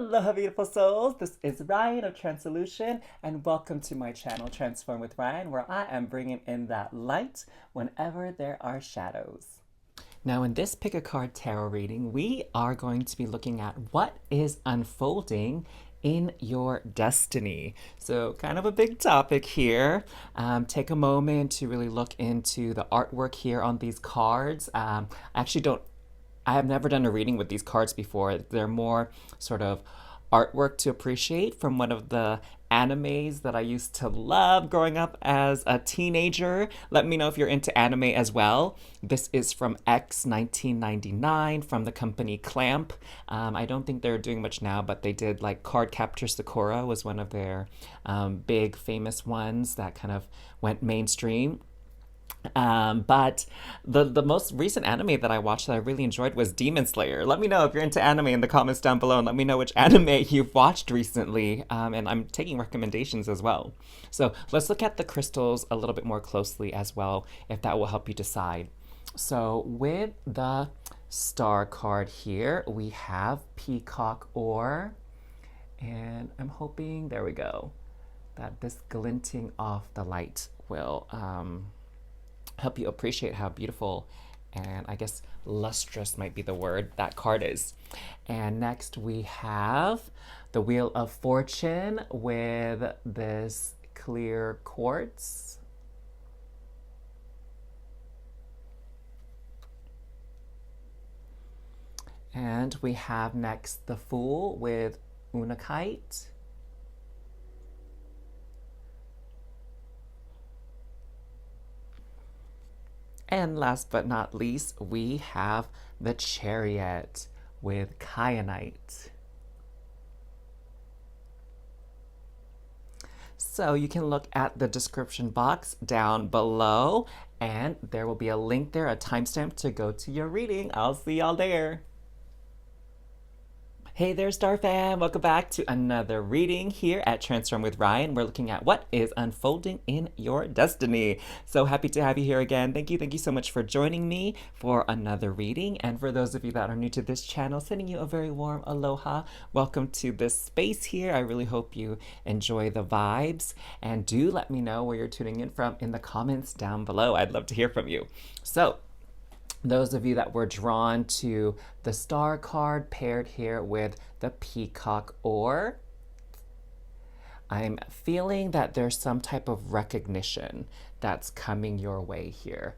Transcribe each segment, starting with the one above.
Aloha, beautiful souls. This is Ryan of tranSOULution, and welcome to my channel, Transform with Ryan, where I am bringing in that light whenever there are shadows. Now, in this pick a card tarot reading, we are going to be looking at what is unfolding in your destiny. So, kind of a big topic here. Take a moment to really look into the artwork here on these cards. I have never done a reading with these cards before. They're more sort of artwork to appreciate from one of the animes that I used to love growing up as a teenager. Let me know if you're into anime as well. This is from X 1999 from the company Clamp. I don't think they're doing much now, but they did like Card Capture Sakura was one of their big famous ones that kind of went mainstream. But the most recent anime that I watched that I really enjoyed was Demon Slayer. Let me know if you're into anime in the comments down below, and let me know which anime you've watched recently. And I'm taking recommendations as well. So let's look at the crystals a little bit more closely as well, if that will help you decide. So with the star card here, we have peacock ore, and I'm hoping, there we go, that this glinting off the light will help you appreciate how beautiful and I guess lustrous might be the word that card is. And next we have the Wheel of Fortune with this clear quartz. And we have next the Fool with Unakite. And last but not least, we have the Chariot with kyanite. So you can look at the description box down below, and there will be a link there, a timestamp to go to your reading. I'll see y'all there. Hey there, Star Fam! Welcome back to another reading here at Transform with Ryan. We're looking at what is unfolding in your destiny. So happy to have you here again. Thank you so much for joining me for another reading. And for those of you that are new to this channel, sending you a very warm aloha. Welcome to this space here. I really hope you enjoy the vibes. And do let me know where you're tuning in from in the comments down below. I'd love to hear from you. So, those of you that were drawn to the star card paired here with the peacock ore, I'm feeling that there's some type of recognition that's coming your way here.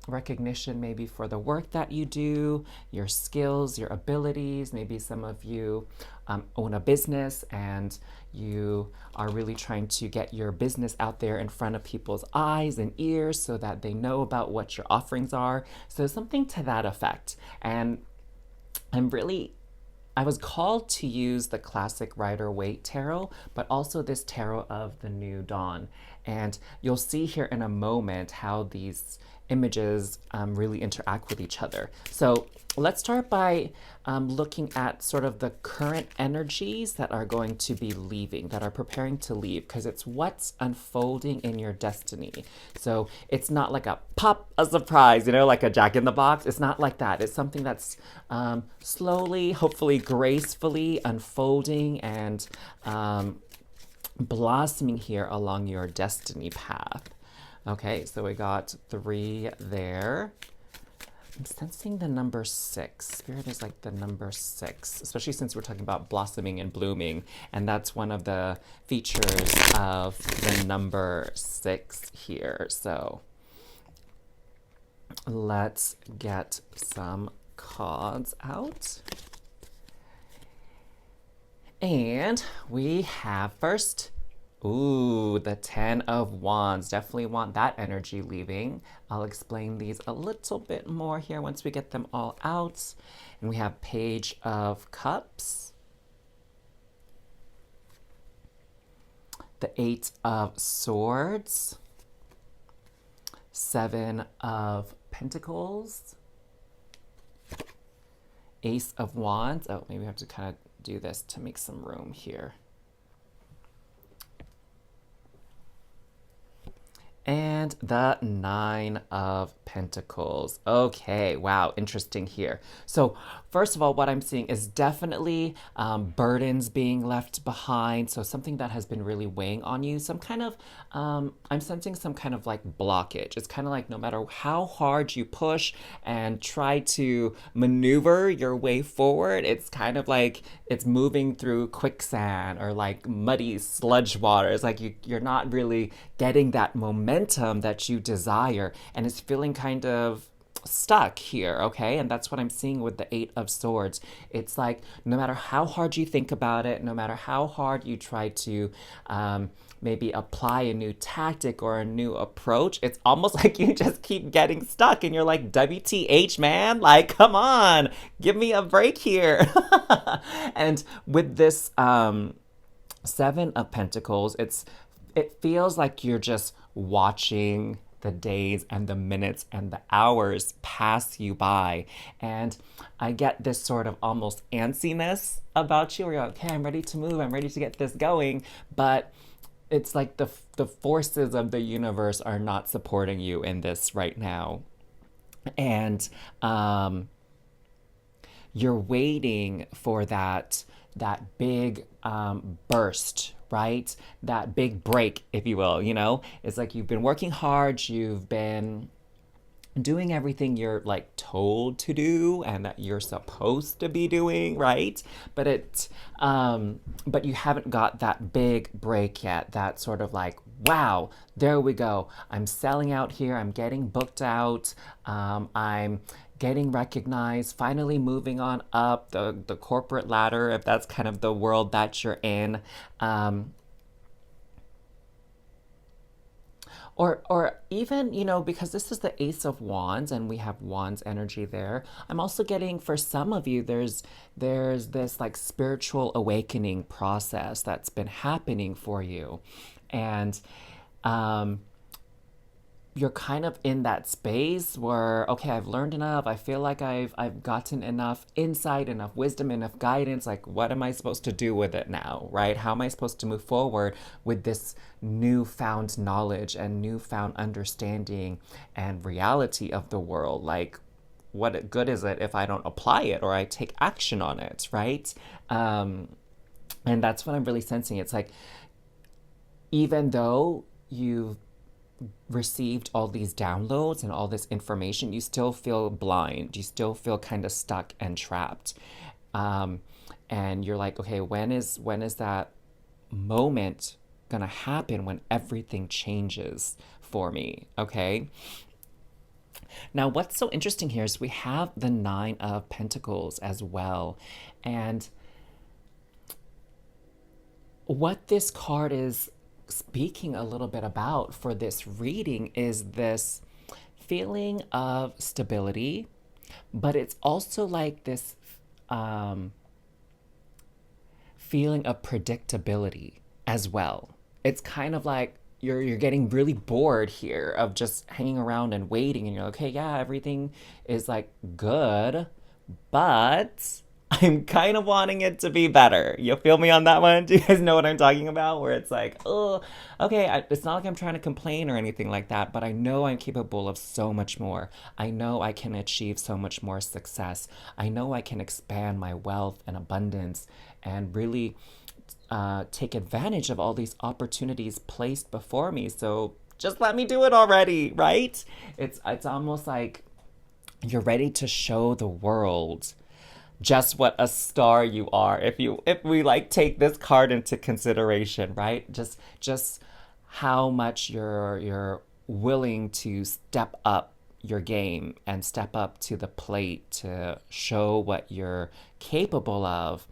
Recognition maybe for the work that you do, your skills, your abilities. Maybe some of you own a business and you are really trying to get your business out there in front of people's eyes and ears so that they know about what your offerings are. So something to that effect. And I was called to use the classic Rider-Waite tarot, but also this tarot of the New Dawn. And you'll see here in a moment how these images really interact with each other. So let's start by looking at sort of the current energies that are going to be leaving, that are preparing to leave, because it's what's unfolding in your destiny. So it's not like a pop, a surprise, like a Jack in the Box. It's not like that. It's something that's slowly, hopefully gracefully unfolding and blossoming here along your destiny path. Okay, so we got 3 there. I'm sensing the number 6. Spirit is like the number 6, especially since we're talking about blossoming and blooming. And that's one of the features of the number 6 here. So let's get some cards out. And we have first, the 10 of Wands. Definitely want that energy leaving. I'll explain these a little bit more here once we get them all out. And we have Page of Cups, the 8 of Swords, 7 of Pentacles, Ace of Wands. Oh, maybe we have to kind of do this to make some room here. And the Nine of Pentacles. Okay, wow, interesting here. So, first of all, what I'm seeing is definitely burdens being left behind. So, something that has been really weighing on you, some kind of, I'm sensing some kind of like blockage. It's kind of like no matter how hard you push and try to maneuver your way forward, it's kind of like it's moving through quicksand or like muddy sludge water. It's like you're not really getting that momentum that you desire, and it's feeling kind of stuck here, okay? And that's what I'm seeing with the Eight of Swords. It's like no matter how hard you think about it, no matter how hard you try to maybe apply a new tactic or a new approach, it's almost like you just keep getting stuck and you're like, WTH, man? Like, come on, give me a break here. And with this Seven of Pentacles, it feels like you're just watching the days and the minutes and the hours pass you by. And I get this sort of almost antsiness about you where you're like, okay, I'm ready to move, I'm ready to get this going. But it's like the forces of the universe are not supporting you in this right now. And you're waiting for that big burst, right? That big break, if you will. It's like you've been working hard, you've been doing everything you're like told to do and that you're supposed to be doing, right? But you haven't got that big break yet. That sort of like, wow, there we go. I'm selling out here. I'm getting booked out. I'm getting recognized, finally moving on up the corporate ladder, if that's kind of the world that you're in. Or even, because this is the Ace of Wands and we have Wands energy there, I'm also getting, for some of you, there's this like spiritual awakening process that's been happening for you. And you're kind of in that space where, okay, I've learned enough. I feel like I've gotten enough insight, enough wisdom, enough guidance. Like, what am I supposed to do with it now, right? How am I supposed to move forward with this newfound knowledge and newfound understanding and reality of the world? Like, what good is it if I don't apply it or I take action on it, right? And that's what I'm really sensing. It's like, even though you've received all these downloads and all this information, you still feel blind. You still feel kind of stuck and trapped. And you're like, okay, when is that moment gonna happen when everything changes for me? Okay. Now, what's so interesting here is we have the Nine of Pentacles as well. And what this card is speaking a little bit about for this reading is this feeling of stability, but it's also like this feeling of predictability as well. It's kind of like you're getting really bored here of just hanging around and waiting, and you're like, okay, yeah, everything is like good, but I'm kind of wanting it to be better. You feel me on that one? Do you guys know what I'm talking about? Where it's like, oh, okay, it's not like I'm trying to complain or anything like that, but I know I'm capable of so much more. I know I can achieve so much more success. I know I can expand my wealth and abundance and really take advantage of all these opportunities placed before me. So just let me do it already, right? It's almost like you're ready to show the world just what a star you are, if we like take this card into consideration, right? Just how much you're willing to step up your game and step up to the plate to show what you're capable of.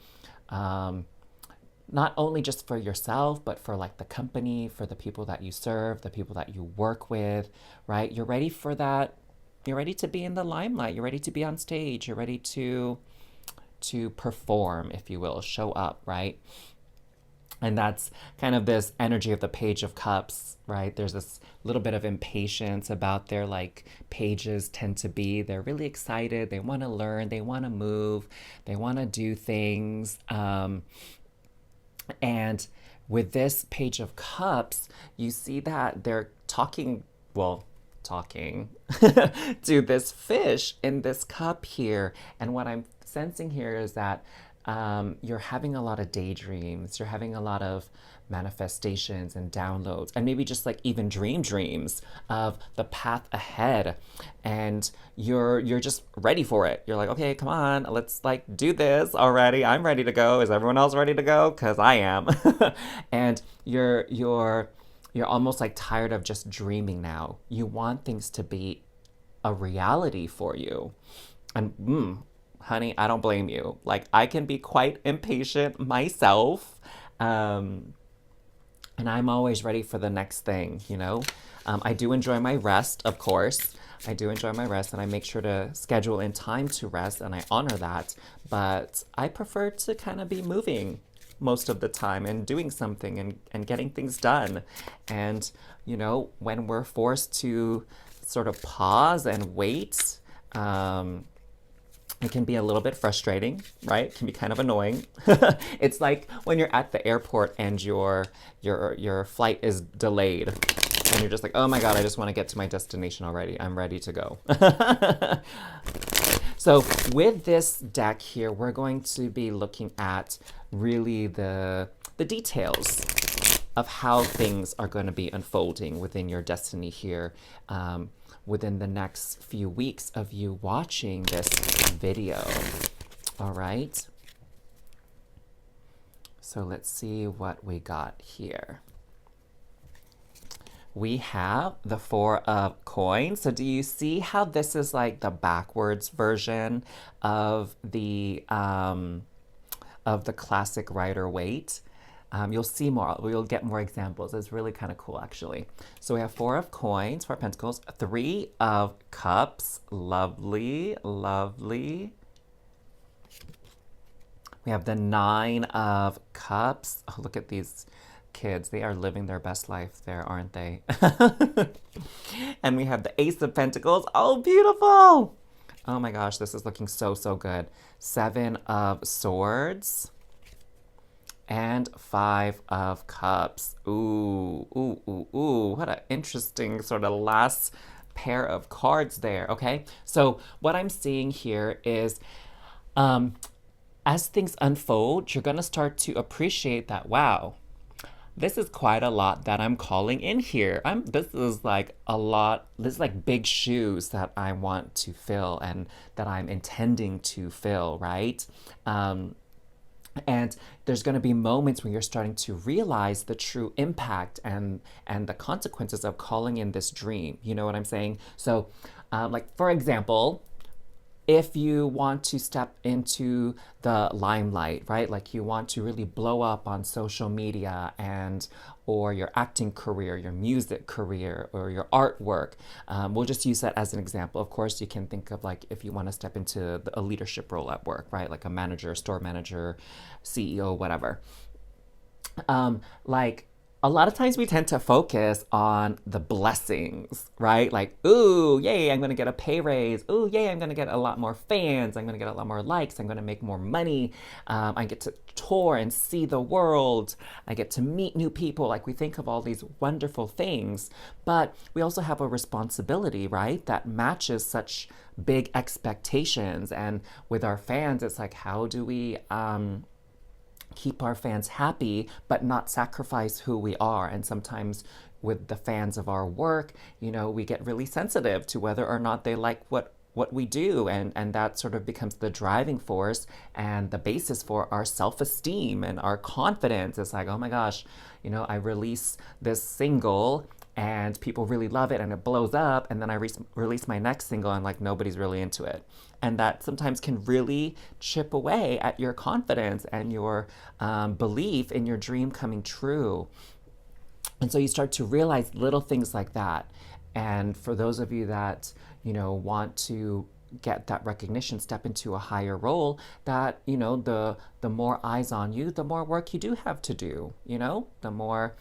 Not only just for yourself, but for like the company, for the people that you serve, the people that you work with, right? You're ready for that. You're ready to be in the limelight. You're ready to be on stage. You're ready to perform, if you will, show up, right? And that's kind of this energy of the Page of Cups, right? There's this little bit of impatience about their like pages tend to be. They're really excited. They want to learn. They want to move. They want to do things. And with this Page of Cups, you see that they're talking, well, talking to this fish in this cup here. And what I'm sensing here is that you're having a lot of daydreams, you're having a lot of manifestations and downloads, and maybe just like even dreams of the path ahead, and you're just ready for it. You're like, okay, come on, let's like do this already. I'm ready to go. Is everyone else ready to go? Because I am. And you're almost like tired of just dreaming now. You want things to be a reality for you. And honey, I don't blame you. Like, I can be quite impatient myself. And I'm always ready for the next thing, you know? I do enjoy my rest, of course. I do enjoy my rest, and I make sure to schedule in time to rest, and I honor that. But I prefer to kind of be moving most of the time and doing something and getting things done. And, you know, when we're forced to sort of pause and wait, it can be a little bit frustrating, right? It can be kind of annoying. It's like when you're at the airport and your flight is delayed and you're just like, oh my God, I just want to get to my destination already. I'm ready to go. So with this deck here, we're going to be looking at really the details of how things are going to be unfolding within your destiny here, within the next few weeks of you watching this video. All right. So let's see what we got here. We have the Four of Coins. So do you see how this is like the backwards version of the classic Rider-Waite? You'll see more. You'll get more examples. It's really kind of cool, actually. So we have Four of Coins, Four of Pentacles, Three of Cups. Lovely, lovely. We have the Nine of Cups. Oh, look at these kids. They are living their best life there, aren't they? And we have the Ace of Pentacles. Oh, beautiful. Oh my gosh, this is looking so, so good. Seven of Swords. And Five of Cups. Ooh, ooh, ooh, ooh. What an interesting sort of last pair of cards there, okay? So what I'm seeing here is as things unfold, you're going to start to appreciate that, wow, this is quite a lot that I'm calling in here. This is like a lot, this is like big shoes that I want to fill and that I'm intending to fill, right? And there's going to be moments when you're starting to realize the true impact and the consequences of calling in this dream. You know what I'm saying? So, like, for example, if you want to step into the limelight, right? Like you want to really blow up on social media or your acting career, your music career, or your artwork. We'll just use that as an example. Of course, you can think of like if you want to step into a leadership role at work, right? Like a manager, store manager, CEO, whatever. Like a lot of times we tend to focus on the blessings, right? Like, ooh, yay, I'm going to get a pay raise. Ooh, yay, I'm going to get a lot more fans. I'm going to get a lot more likes. I'm going to make more money. I get to tour and see the world. I get to meet new people. Like we think of all these wonderful things, but we also have a responsibility, right? That matches such big expectations. And with our fans, it's like, how do we keep our fans happy, but not sacrifice who we are? And sometimes with the fans of our work, you know, we get really sensitive to whether or not they like what we do. And that sort of becomes the driving force and the basis for our self-esteem and our confidence. It's like, oh my gosh, you know, I release this single and people really love it and it blows up, and then I release my next single and like nobody's really into it. And that sometimes can really chip away at your confidence and your belief in your dream coming true. And so you start to realize little things like that. And for those of you that, you know, want to get that recognition, step into a higher role, that, you know, the more eyes on you, the more work you do have to do, you know, the more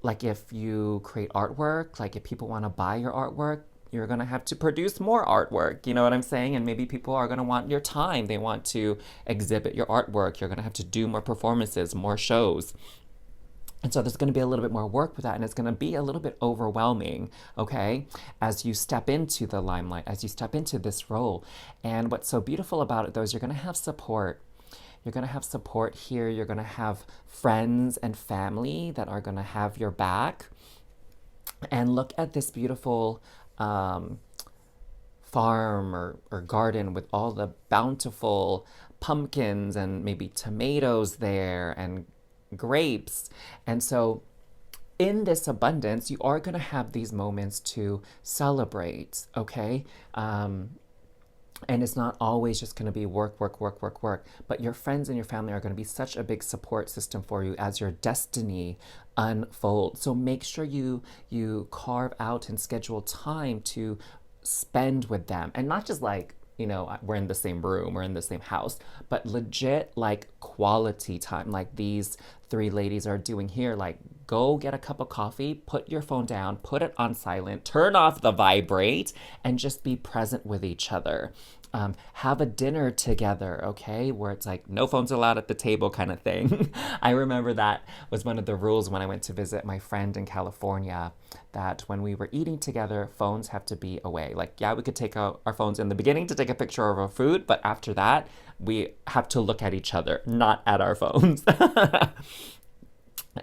like if you create artwork, like if people want to buy your artwork, you're going to have to produce more artwork. You know what I'm saying? And maybe people are going to want your time. They want to exhibit your artwork. You're going to have to do more performances, more shows. And so there's going to be a little bit more work with that, and it's going to be a little bit overwhelming, okay, as you step into the limelight, as you step into this role. And what's so beautiful about it, though, is you're going to have support. You're going to have support here. You're going to have friends and family that are going to have your back. And look at this beautiful farm or garden with all the bountiful pumpkins and maybe tomatoes there and grapes. And so in this abundance, you are going to have these moments to celebrate, okay? And it's not always just going to be work, work, work, work, work. But your friends and your family are going to be such a big support system for you as your destiny unfolds. So make sure you carve out and schedule time to spend with them. And not just like, you know, we're in the same room, we're in the same house, but legit like quality time, like these three ladies are doing here. Like, go get a cup of coffee, put your phone down, put it on silent, turn off the vibrate, and just be present with each other. Have a dinner together, okay? Where it's like no phones allowed at the table kind of thing. I remember that was one of the rules when I went to visit my friend in California, that when we were eating together, phones have to be away. Like, yeah, we could take out our phones in the beginning to take a picture of our food, but after that, we have to look at each other, not at our phones.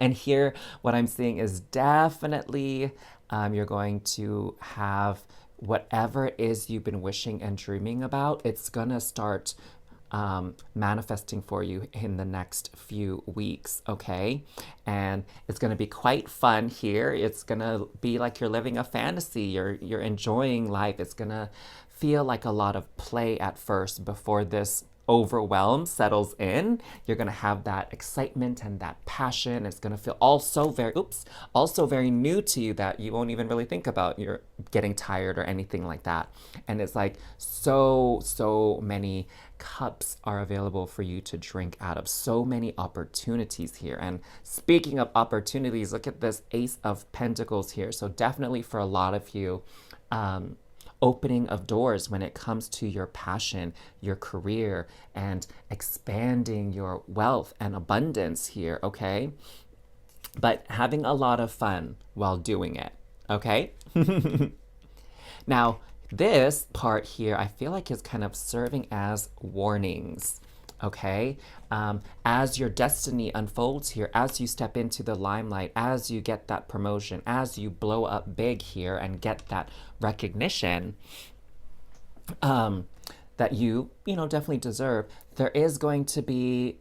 And here, what I'm seeing is definitely you're going to have whatever it is you've been wishing and dreaming about, it's going to start manifesting for you in the next few weeks, okay? And it's going to be quite fun here. It's going to be like you're living a fantasy. You're enjoying life. It's going to feel like a lot of play at first before this overwhelm settles in. You're going to have that excitement and that passion. It's going to feel also very new to you that you won't even really think about you're getting tired or anything like that. And it's like so many cups are available for you to drink out of. So many opportunities here. And speaking of opportunities, look at this Ace of Pentacles here. So definitely for a lot of you, opening of doors when it comes to your passion, your career, and expanding your wealth and abundance here, okay? But having a lot of fun while doing it, okay? Now, this part here, I feel like is kind of serving as warnings, okay? As your destiny unfolds here, as you step into the limelight, as you get that promotion, as you blow up big here and get that recognition that you definitely deserve, there is going to be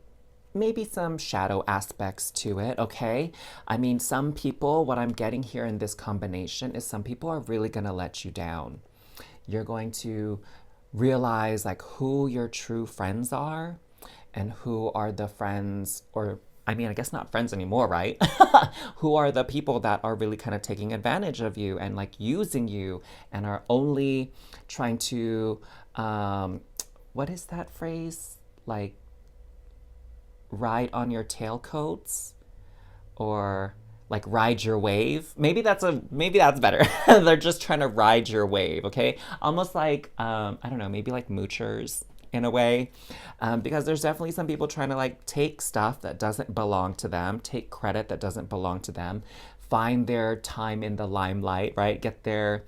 maybe some shadow aspects to it, okay? I mean, some people, what I'm getting here in this combination is some people are really gonna let you down. You're going to realize like who your true friends are and who are the friends, or I mean, I guess not friends anymore, right? Who are the people that are really kind of taking advantage of you and like using you and are only trying to, what is that phrase? Like, ride on your tailcoats, or like ride your wave. Maybe that's better. They're just trying to ride your wave, okay? Almost like, I don't know, maybe like moochers in a way, because there's definitely some people trying to like take stuff that doesn't belong to them, take credit that doesn't belong to them, find their time in the limelight, right? Get their,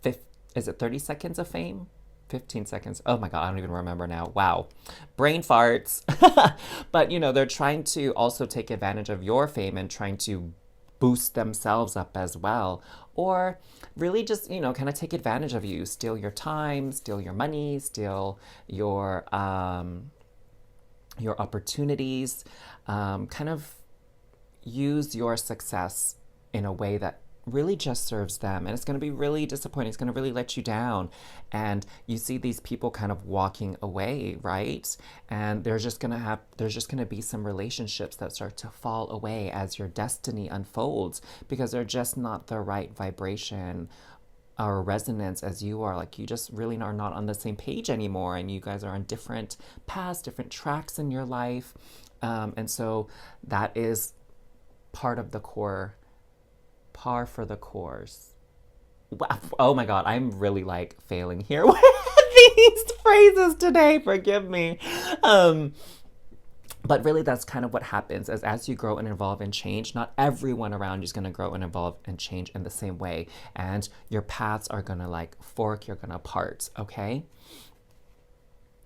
is it 30 seconds of fame? 15 seconds. Oh my God, I don't even remember now. Wow. Brain farts. But they're trying to also take advantage of your fame and trying to boost themselves up as well. Or really just, kind of take advantage of you, steal your time, steal your money, steal your opportunities, kind of use your success in a way that really just serves them, and it's going to be really disappointing. It's going to really let you down, and you see these people kind of walking away, right? And there's just going to be some relationships that start to fall away as your destiny unfolds, because they're just not the right vibration or resonance as you are. Like, you just really are not on the same page anymore, and you guys are on different paths, different tracks in your life, and so that is part of the core, par for the course. Oh my God, I'm really like failing here with these phrases today. Forgive me. Um, but really, that's kind of what happens as you grow and evolve and change. Not everyone around you is going to grow and evolve and change in the same way. And your paths are going to like fork, you're going to part, okay?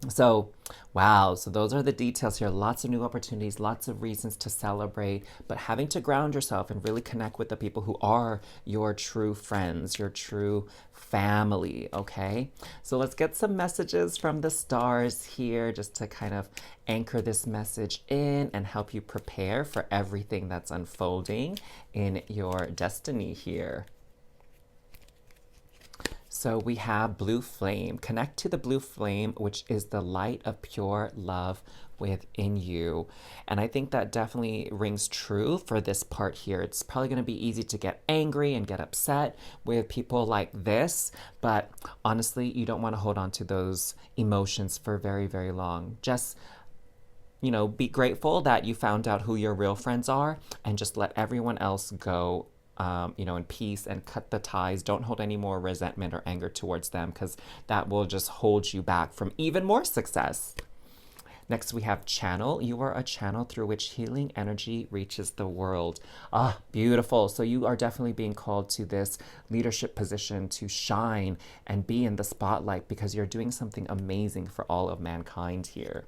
So, wow. So, those are the details here. Lots of new opportunities, lots of reasons to celebrate, but having to ground yourself and really connect with the people who are your true friends, your true family. Okay. So, let's get some messages from the stars here just to kind of anchor this message in and help you prepare for everything that's unfolding in your destiny here. So we have blue flame. Connect to the blue flame, which is the light of pure love within you. And I think that definitely rings true for this part here. It's probably going to be easy to get angry and get upset with people like this, but honestly, you don't want to hold on to those emotions for very, very long. Just be grateful that you found out who your real friends are and just let everyone else go in peace and cut the ties. Don't hold any more resentment or anger towards them because that will just hold you back from even more success. Next, we have channel. You are a channel through which healing energy reaches the world. Ah, beautiful. So you are definitely being called to this leadership position to shine and be in the spotlight because you're doing something amazing for all of mankind here.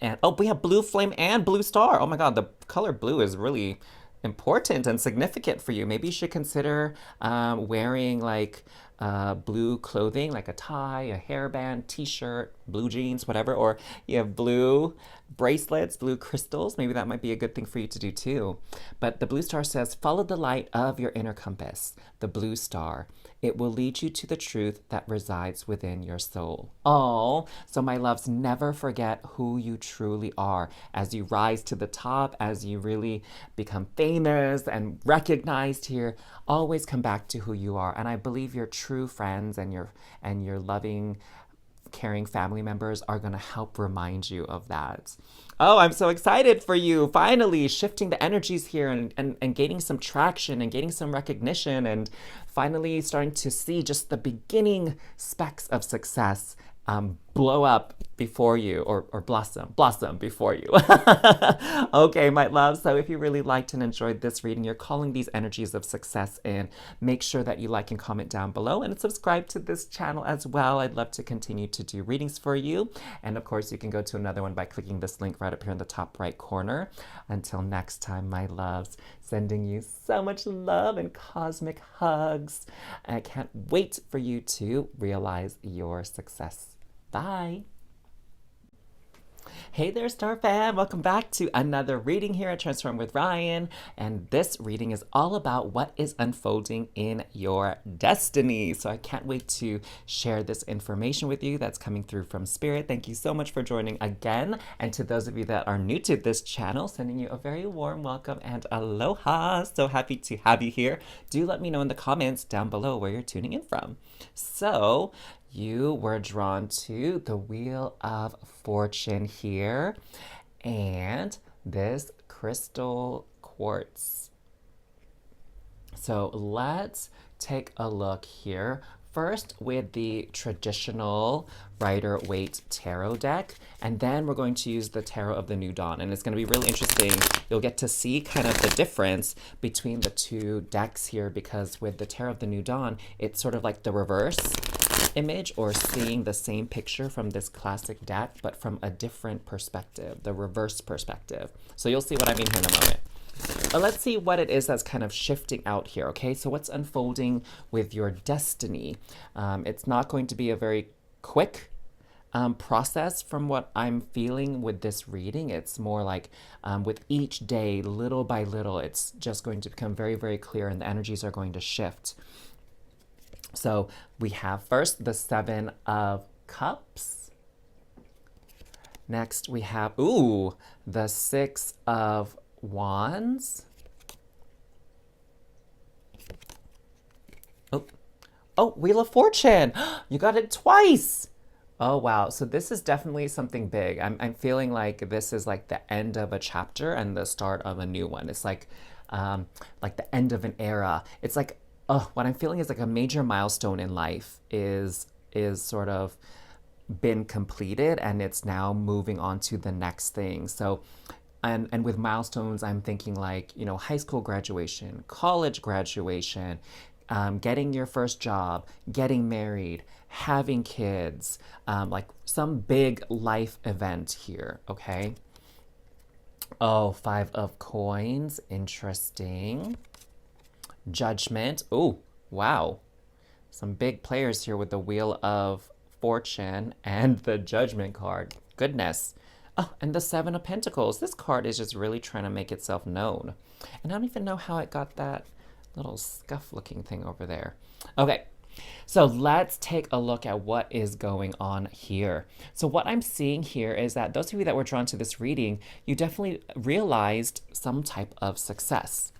And we have blue flame and blue star. Oh my God, the color blue is really important and significant for you. Maybe you should consider wearing like blue clothing, like a tie, a hairband, t-shirt, blue jeans, whatever, or you have blue bracelets, blue crystals. Maybe that might be a good thing for you to do too. But the blue star says, follow the light of your inner compass, the blue star. It will lead you to the truth that resides within your soul. Oh, so my loves, never forget who you truly are. As you rise to the top, as you really become famous and recognized here, always come back to who you are. And I believe your true friends and your loving, caring family members are going to help remind you of that. Oh, I'm so excited for you. Finally, shifting the energies here and gaining some traction and gaining some recognition and finally starting to see just the beginning specks of success blow up before you or blossom before you. Okay, my love. So if you really liked and enjoyed this reading, you're calling these energies of success in, make sure that you like and comment down below and subscribe to this channel as well. I'd love to continue to do readings for you. And of course, you can go to another one by clicking this link right up here in the top right corner. Until next time, my loves, sending you so much love and cosmic hugs. I can't wait for you to realize your success. Bye. Hey there, Star Fam! Welcome back to another reading here at Transform with Ryan. And this reading is all about what is unfolding in your destiny. So I can't wait to share this information with you that's coming through from Spirit. Thank you so much for joining again. And to those of you that are new to this channel, sending you a very warm welcome and aloha. So happy to have you here. Do let me know in the comments down below where you're tuning in from. So, you were drawn to the Wheel of Fortune here and this crystal quartz. So let's take a look here. First with the traditional Rider-Waite Tarot deck, and then we're going to use the Tarot of the New Dawn, and it's going to be really interesting. You'll get to see kind of the difference between the two decks here, because with the Tarot of the New Dawn, it's sort of like the reverse image or seeing the same picture from this classic deck, but from a different perspective, the reverse perspective. So you'll see what I mean here in a moment. But let's see what it is that's kind of shifting out here, okay? So what's unfolding with your destiny? It's not going to be a very quick process from what I'm feeling with this reading. It's more like with each day, little by little, it's just going to become very, very clear and the energies are going to shift. So we have first the Seven of Cups. Next we have, the Six of Wands. Oh, Wheel of Fortune. You got it twice. Oh, wow. So this is definitely something big. I'm feeling like this is like the end of a chapter and the start of a new one. It's like the end of an era. It's like what I'm feeling is like a major milestone in life is sort of been completed, and it's now moving on to the next thing. So and with milestones, I'm thinking like, high school graduation, college graduation, getting your first job, getting married, having kids, like some big life event here, okay? Oh, 5 of coins, interesting. Judgment, oh, wow. Some big players here with the Wheel of Fortune and the Judgment card. Goodness. Oh, and the Seven of Pentacles. This card is just really trying to make itself known. And I don't even know how it got that little scuff looking thing over there. Okay, so let's take a look at what is going on here. So what I'm seeing here is that those of you that were drawn to this reading, you definitely realized some type of success.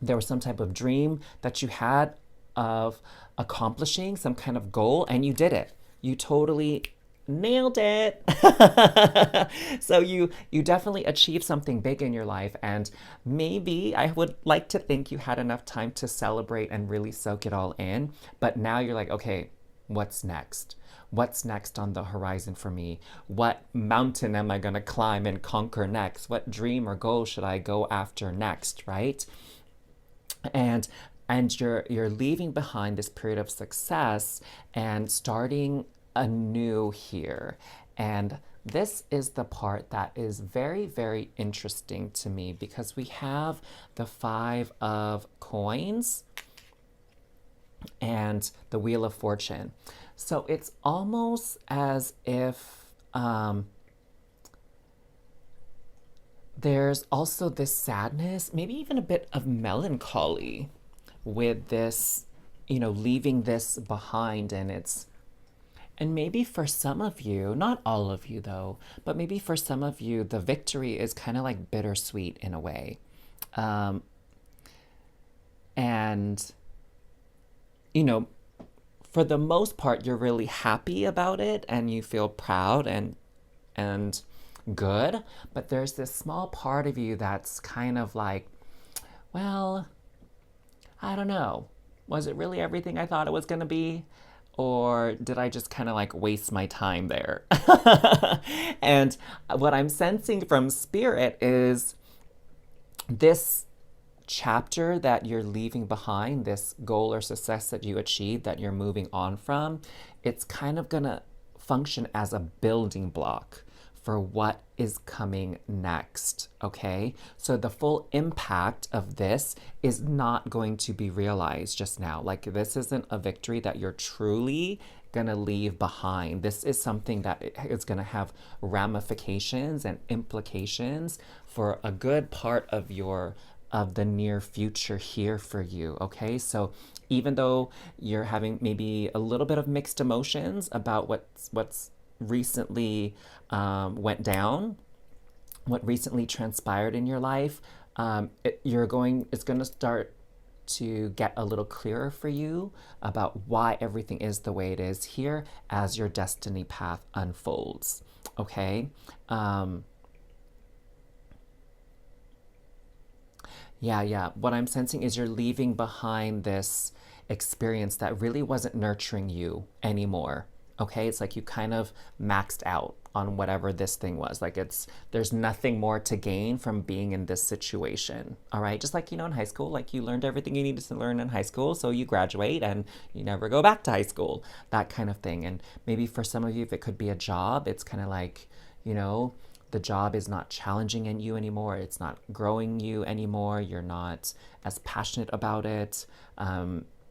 There was some type of dream that you had of accomplishing some kind of goal, and you did it. You totally nailed it. So you definitely achieved something big in your life, and maybe I would like to think you had enough time to celebrate and really soak it all in. But now you're like, okay, what's next? What's next on the horizon for me? What mountain am I going to climb and conquer next? What dream or goal should I go after next, right? And you're leaving behind this period of success and starting anew here. And this is the part that is very, very interesting to me, because we have the 5 of coins and the Wheel of Fortune. So it's almost as if there's also this sadness, maybe even a bit of melancholy with this, leaving this behind. And maybe for some of you, not all of you though, but maybe for some of you, the victory is kind of like bittersweet in a way. And, for the most part, you're really happy about it and you feel proud and good. But there's this small part of you that's kind of like, well, I don't know. Was it really everything I thought it was going to be? Or did I just kind of like waste my time there? And what I'm sensing from Spirit is this chapter that you're leaving behind, this goal or success that you achieved, that you're moving on from, it's kind of going to function as a building block for what is coming next, okay? So the full impact of this is not going to be realized just now. Like, this isn't a victory that you're truly gonna leave behind. This is something that is gonna have ramifications and implications for a good part of the near future here for you, okay? So even though you're having maybe a little bit of mixed emotions about what's recently went down, what recently transpired in your life, it's going to start to get a little clearer for you about why everything is the way it is here as your destiny path unfolds, okay? Yeah. What I'm sensing is you're leaving behind this experience that really wasn't nurturing you anymore. Okay, it's like you kind of maxed out on whatever this thing was. Like, there's nothing more to gain from being in this situation. All right, just like, in high school, like you learned everything you needed to learn in high school, so you graduate and you never go back to high school, that kind of thing. And maybe for some of you, if it could be a job, it's kind of like, the job is not challenging in you anymore. It's not growing you anymore. You're not as passionate about it.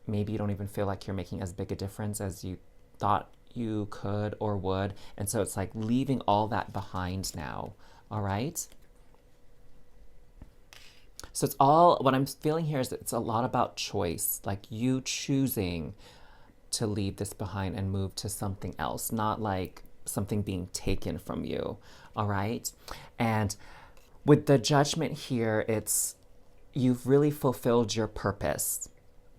Maybe you don't even feel like you're making as big a difference as you thought you could or would. And so it's like leaving all that behind now. All right. So what I'm feeling here is it's a lot about choice, like you choosing to leave this behind and move to something else, not like something being taken from you. All right. And with the Judgment here, you've really fulfilled your purpose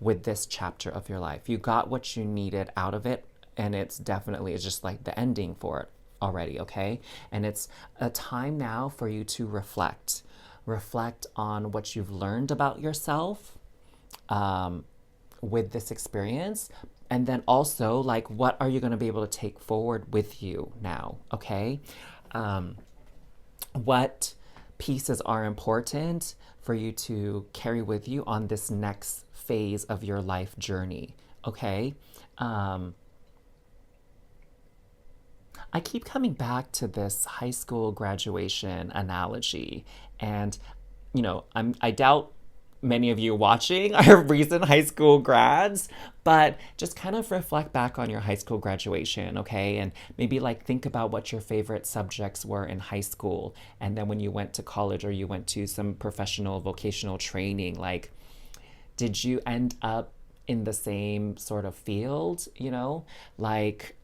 with this chapter of your life. You got what you needed out of it, and it's just like the ending for it already, okay? And it's a time now for you to reflect on what you've learned about yourself, with this experience? And then also, like, what are you going to be able to take forward with you now? Okay. What pieces are important for you to carry with you on this next phase of your life journey? Okay. I keep coming back to this high school graduation analogy. And, I doubt many of you watching are recent high school grads, but just kind of reflect back on your high school graduation, okay? And maybe like think about what your favorite subjects were in high school. And then when you went to college or you went to some professional vocational training, like, did you end up in the same sort of field, Like,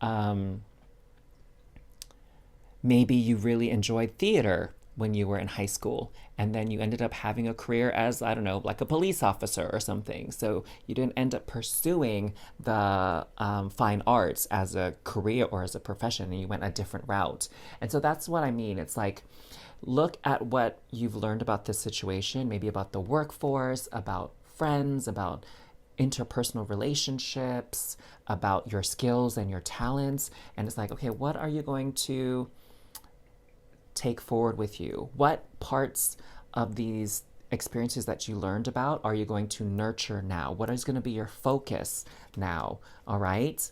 maybe you really enjoyed theater when you were in high school, and then you ended up having a career as, I don't know, like a police officer or something. So you didn't end up pursuing the fine arts as a career or as a profession, and you went a different route. And so that's what I mean. It's like, look at what you've learned about this situation, maybe about the workforce, about friends, about interpersonal relationships, about your skills and your talents. And it's like, okay, what are you going to take forward with you? What parts of these experiences that you learned about are you going to nurture now? What is going to be your focus now? All right.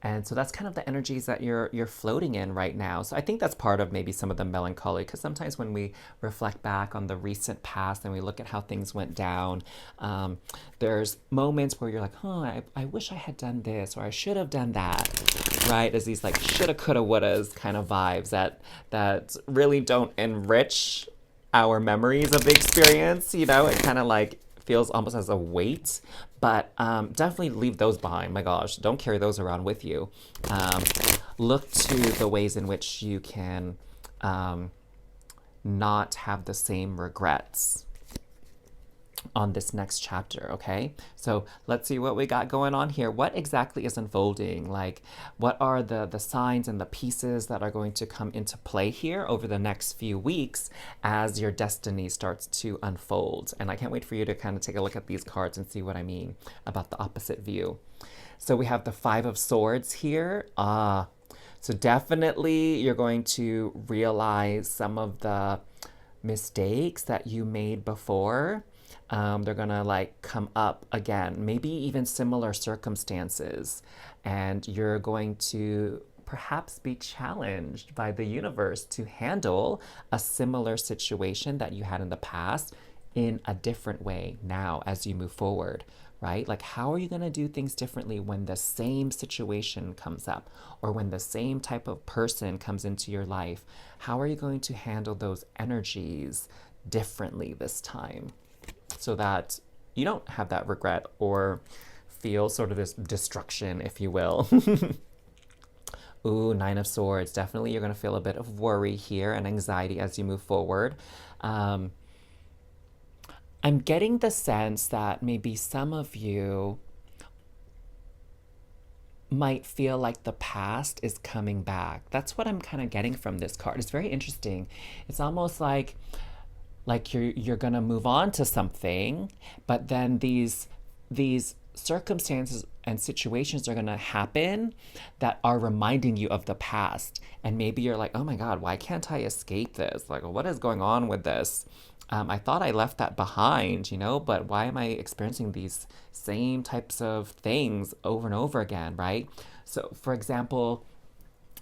And so that's kind of the energies that you're floating in right now. So I think that's part of maybe some of the melancholy, because sometimes when we reflect back on the recent past and we look at how things went down, there's moments where you're like, I wish I had done this, or I should have done that, right? As these like shoulda, coulda, wouldas kind of vibes that really don't enrich our memories of the experience. It kind of like feels almost as a weight, but definitely leave those behind. My gosh, don't carry those around with you. Look to the ways in which you can not have the same regrets on this next chapter, okay? So let's see what we got going on here. What exactly is unfolding? Like, what are the signs and the pieces that are going to come into play here over the next few weeks as your destiny starts to unfold? And I can't wait for you to kind of take a look at these cards and see what I mean about the opposite view. So we have the Five of Swords here. So definitely you're going to realize some of the mistakes that you made before. They're gonna like come up again, maybe even similar circumstances, and you're going to perhaps be challenged by the universe to handle a similar situation that you had in the past in a different way now as you move forward, right? Like, how are you going to do things differently when the same situation comes up, or when the same type of person comes into your life? How are you going to handle those energies differently this time, so that you don't have that regret or feel sort of this destruction, if you will? Ooh, Nine of Swords. Definitely you're going to feel a bit of worry here and anxiety as you move forward. I'm getting the sense that maybe some of you might feel like the past is coming back. That's what I'm kind of getting from this card. It's very interesting. It's almost like you're gonna move on to something, but then these circumstances and situations are gonna happen that are reminding you of the past. And maybe you're like, oh my God, why can't I escape this? Like, what is going on with this? I thought I left that behind, but why am I experiencing these same types of things over and over again, right? So, for example,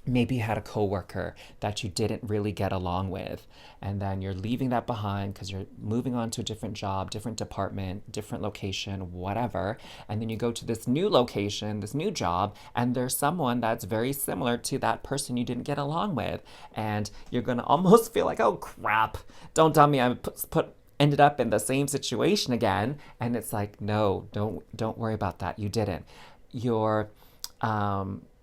maybe you had a coworker that you didn't really get along with, and then you're leaving that behind because you're moving on to a different job, different department, different location, whatever. And then you go to this new location, this new job, and there's someone that's very similar to that person you didn't get along with. And you're going to almost feel like, oh crap, don't tell me I ended up in the same situation again. And it's like, no, don't worry about that. You didn't. Your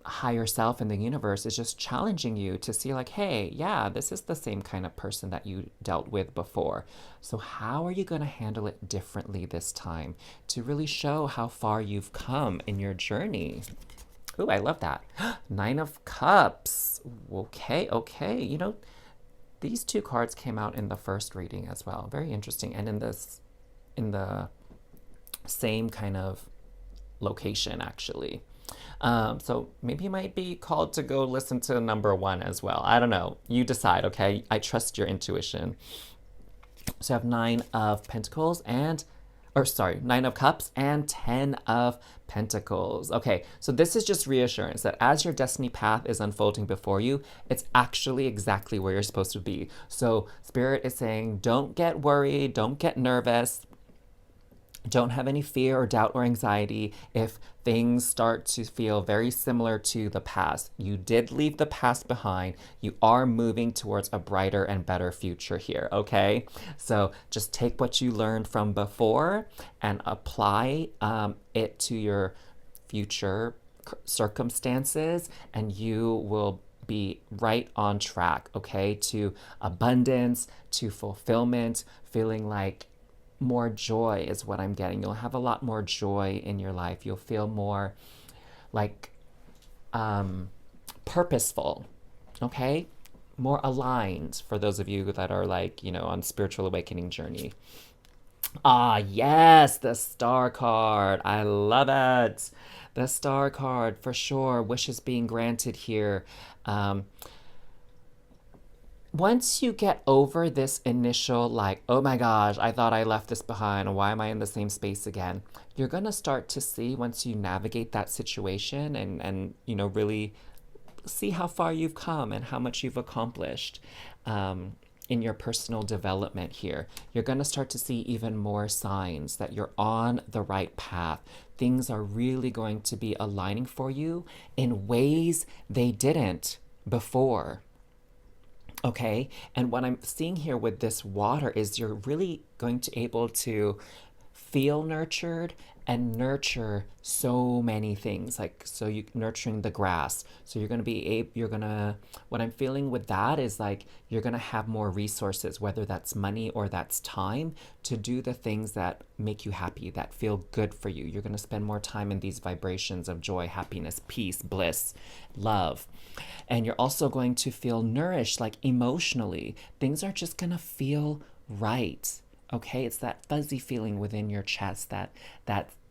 higher self in the universe is just challenging you to see like, hey, yeah, this is the same kind of person that you dealt with before. So how are you going to handle it differently this time to really show how far you've come in your journey? Ooh, I love that. Nine of Cups. Okay. These two cards came out in the first reading as well. Very interesting. And in the Same kind of location, actually. So maybe you might be called to go listen to number one as well. I don't know. You decide, okay? I trust your intuition. So I have Nine of Pentacles and, or sorry, Nine of Cups and 10 of Pentacles. Okay, so this is just reassurance that as your destiny path is unfolding before you, it's actually exactly where you're supposed to be. So Spirit is saying, don't get worried, don't get nervous. Don't have any fear or doubt or anxiety if things start to feel very similar to the past. You did leave the past behind. You are moving towards a brighter and better future here, okay? So just take what you learned from before and apply it to your future circumstances, and you will be right on track, okay? To abundance, to fulfillment, feeling like more joy is what I'm getting. You'll have a lot more joy in your life. You'll feel more like purposeful, okay? More aligned for those of you that are like, you know, on spiritual awakening journey. Ah, yes, the star card. I love it. The star card for sure. Wishes being granted here. Once you get over this initial, like, oh my gosh, I thought I left this behind, why am I in the same space again? You're gonna start to see, once you navigate that situation and you know, really see how far you've come and how much you've accomplished in your personal development here. You're gonna start to see even more signs that you're on the right path. Things are really going to be aligning for you in ways they didn't before. Okay, and what I'm seeing here with this water is you're really going to able to feel nurtured and nurture so many things, like, so you nurturing the grass, so you're going to be you're going to, what I'm feeling with that is like you're going to have more resources, whether that's money or that's time, to do the things that make you happy, that feel good for you. You're going to spend more time in these vibrations of joy, happiness, peace, bliss, love. And you're also going to feel nourished, like emotionally. Things are just going to feel right. Okay, it's that fuzzy feeling within your chest, that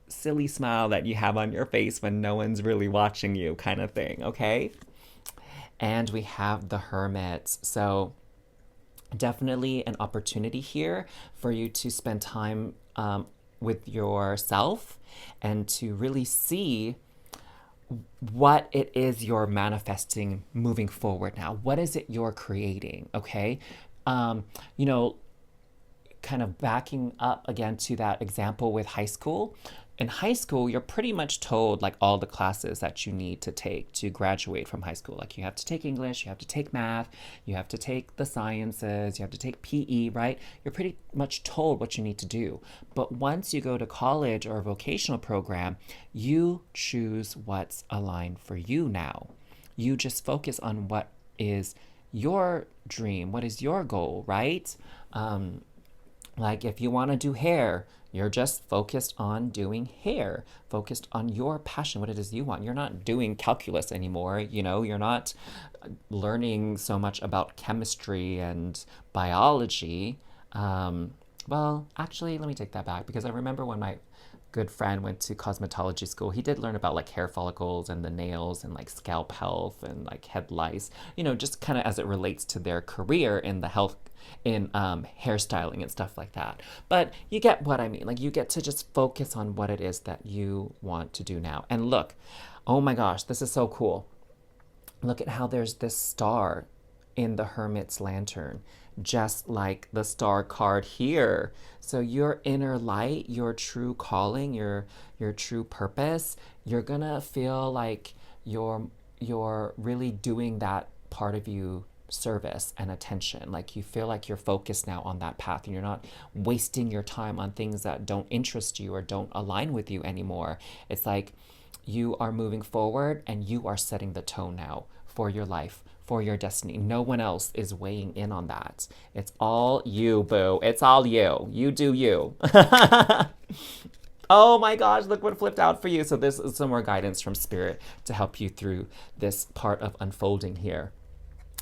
silly smile that you have on your face when no one's really watching you, kind of thing. Okay, and we have the Hermit. So definitely an opportunity here for you to spend time with yourself and to really see what it is you're manifesting moving forward now. What is it you're creating? Okay, you know, kind of backing up again to that example with high school. In high school, you're pretty much told like all the classes that you need to take to graduate from high school. Like you have to take English, you have to take math, you have to take the sciences, you have to take PE, right? You're pretty much told what you need to do. But once you go to college or a vocational program, you choose what's aligned for you now. You just focus on what is your dream, what is your goal, right? Like if you want to do hair, you're just focused on doing hair, focused on your passion, what it is you want. You're not doing calculus anymore, you know, you're not learning so much about chemistry and biology. Well, actually, let me take that back, because I remember when my good friend went to cosmetology school, he did learn about like hair follicles and the nails and like scalp health and like head lice, you know, just kind of as it relates to their career in the health, in hairstyling and stuff like that. But you get what I mean. Like you get to just focus on what it is that you want to do now. And look, oh my gosh, this is so cool. Look at how there's this star in the Hermit's lantern, just like the star card here. So your inner light, your true calling, your true purpose, you're gonna feel like you're really doing that part of you service and attention. Like you feel like you're focused now on that path and you're not wasting your time on things that don't interest you or don't align with you anymore. It's like you are moving forward and you are setting the tone now for your life, for your destiny. No one else is weighing in on that. It's all you, boo. It's all you. You do you. Oh my gosh, look what flipped out for you. So this is some more guidance from Spirit to help you through this part of unfolding here.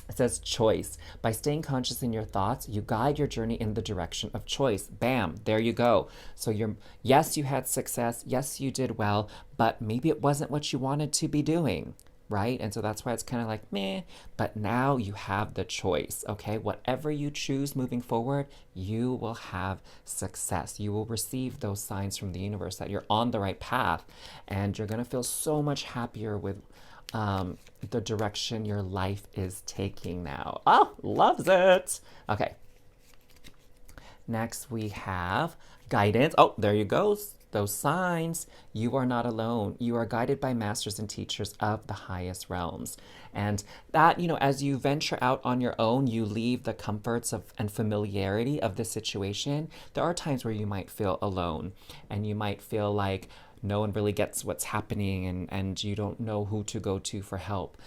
It says choice. By staying conscious in your thoughts, you guide your journey in the direction of choice. Bam, there you go. So yes, you had success. Yes, you did well, but maybe it wasn't what you wanted to be doing, right? And so that's why it's kind of like meh, but now you have the choice, okay? Whatever you choose moving forward, you will have success. You will receive those signs from the universe that you're on the right path, and you're gonna feel so much happier with the direction your life is taking now. Oh, loves it. Okay. Next we have guidance. Oh, there you go. Those signs. You are not alone. You are guided by masters and teachers of the highest realms. And that, as you venture out on your own, you leave the comforts of and familiarity of the situation. There are times where you might feel alone and you might feel like no one really gets what's happening and you don't know who to go to for help.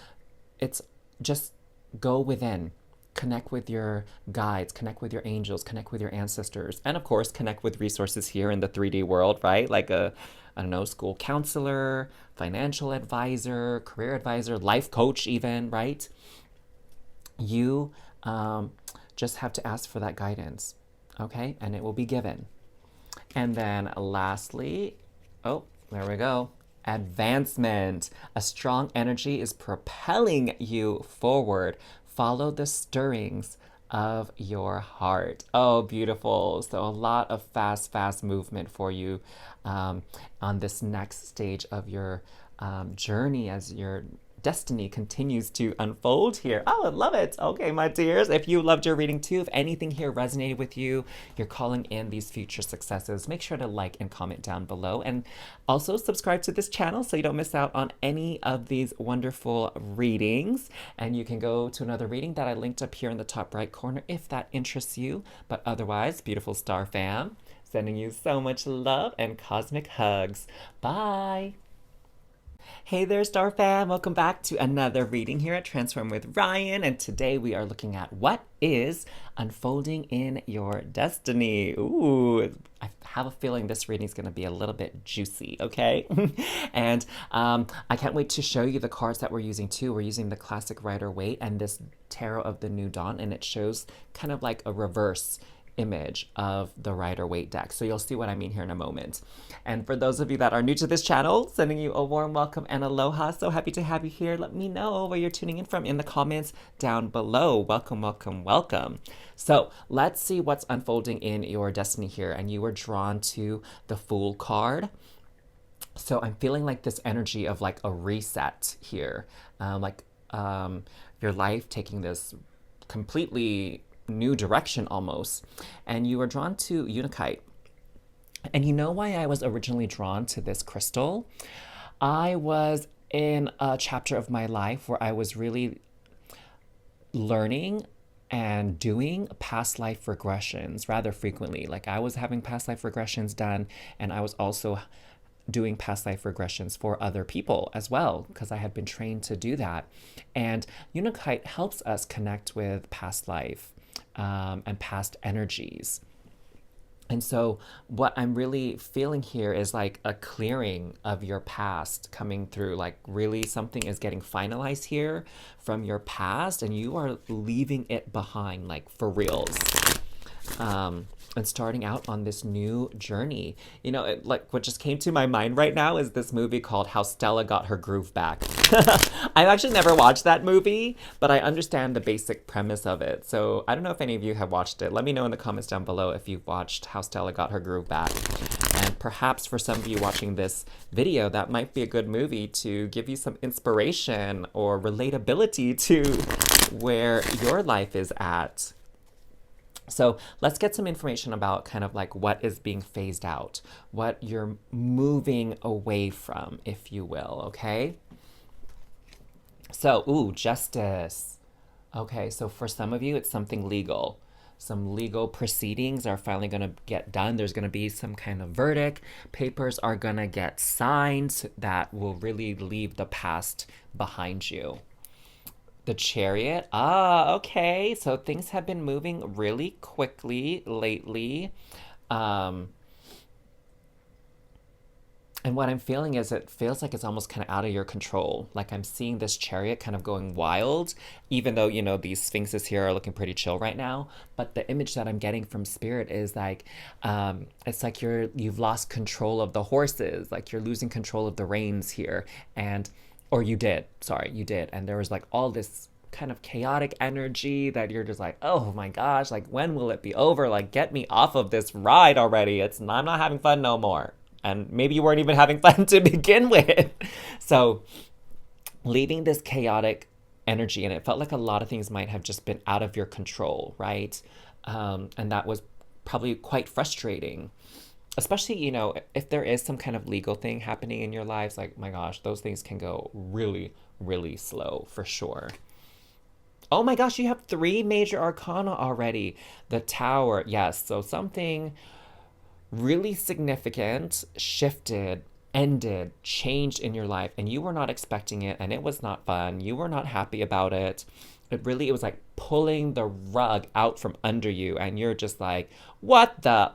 It's just go within. Connect with your guides, connect with your angels, connect with your ancestors, and of course, connect with resources here in the 3D world, right? Like school counselor, financial advisor, career advisor, life coach, even, right? You just have to ask for that guidance, okay? And it will be given. And then lastly, oh, there we go. Advancement. A strong energy is propelling you forward. Follow the stirrings of your heart. Oh, beautiful. So a lot of fast movement for you on this next stage of your journey as your destiny continues to unfold here. Oh, I love it. Okay, my dears, if you loved your reading too, if anything here resonated with you, you're calling in these future successes, make sure to like and comment down below. And also subscribe to this channel so you don't miss out on any of these wonderful readings. And you can go to another reading that I linked up here in the top right corner if that interests you. But otherwise, beautiful star fam, sending you so much love and cosmic hugs. Bye. Hey there, Star Fam! Welcome back to another reading here at Transform with Ryan, and today we are looking at what is unfolding in your destiny. Ooh, I have a feeling this reading is going to be a little bit juicy, okay? And I can't wait to show you the cards that we're using too. We're using the classic Rider-Waite and this Tarot of the New Dawn, and it shows kind of like a reverse image of the Rider-Waite deck. So you'll see what I mean here in a moment. And for those of you that are new to this channel, sending you a warm welcome and aloha. So happy to have you here. Let me know where you're tuning in from in the comments down below. Welcome, welcome, welcome. So let's see what's unfolding in your destiny here. And you were drawn to the Fool card. So I'm feeling like this energy of like a reset here. Your life taking this completely new direction almost. And you were drawn to Unakite. And you know why I was originally drawn to this crystal? I was in a chapter of my life where I was really learning and doing past life regressions rather frequently. Like I was having past life regressions done, and I was also doing past life regressions for other people as well, because I had been trained to do that. And Unakite helps us connect with past life and past energies. And so what I'm really feeling here is like a clearing of your past coming through, like really something is getting finalized here from your past and you are leaving it behind, like for reals. And starting out on this new journey. Like what just came to my mind right now is this movie called How Stella Got Her Groove Back. I've actually never watched that movie, but I understand the basic premise of it. So I don't know if any of you have watched it. Let me know in the comments down below if you've watched How Stella Got Her Groove Back. And perhaps for some of you watching this video, that might be a good movie to give you some inspiration or relatability to where your life is at. So let's get some information about kind of like what is being phased out, what you're moving away from, if you will, okay? So, justice. Okay, so for some of you, it's something legal. Some legal proceedings are finally going to get done. There's going to be some kind of verdict. Papers are going to get signed that will really leave the past behind you. The Chariot. Okay. So things have been moving really quickly lately. And what I'm feeling is it feels like it's almost kind of out of your control. Like I'm seeing this chariot kind of going wild, even though, you know, these sphinxes here are looking pretty chill right now. But the image that I'm getting from spirit is like, it's like you've lost control of the horses, like you're losing control of the reins here. And, or you did, sorry, you did. And there was like all this kind of chaotic energy that you're just like, oh my gosh, like when will it be over? Like get me off of this ride already. I'm not having fun no more. And maybe you weren't even having fun to begin with. So leaving this chaotic energy, and it felt like a lot of things might have just been out of your control, right? And that was probably quite frustrating, especially, you know, if there is some kind of legal thing happening in your lives. Like, my gosh, those things can go really, really slow for sure. Oh my gosh, you have 3 major arcana already. The Tower, yes. So something really significant shifted, ended, changed in your life, and you were not expecting it, and it was not fun. You were not happy about it. It was like pulling the rug out from under you, and you're just like, what the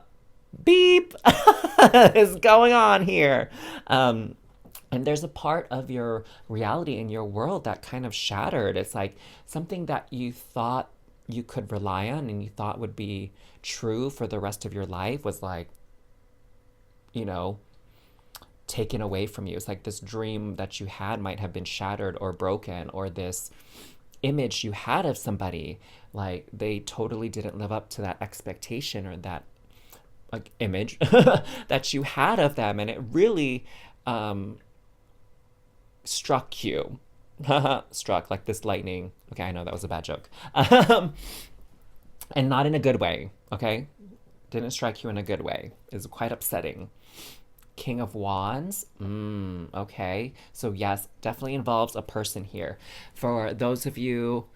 beep is going on here? And there's a part of your reality in your world that kind of shattered. It's like something that you thought you could rely on and you thought would be true for the rest of your life was like, you know, taken away from you. It's like this dream that you had might have been shattered or broken, or this image you had of somebody, like they totally didn't live up to that expectation or that like image that you had of them, and it really struck you. Struck like this lightning. Okay, I know that was a bad joke. And not in a good way, okay? Didn't strike you in a good way. It's quite upsetting. King of Wands. Okay. So yes, definitely involves a person here. For those of you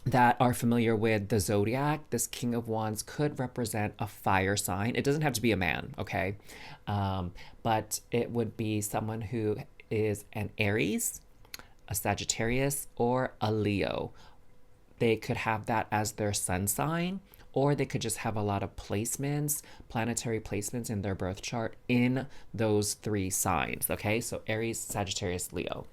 that are familiar with the zodiac, this King of Wands could represent a fire sign. It doesn't have to be a man, okay? But it would be someone who is an Aries, a Sagittarius, or a Leo. They could have that as their sun sign, or they could just have a lot of placements, planetary placements in their birth chart in those 3 signs, okay? So Aries, Sagittarius, Leo.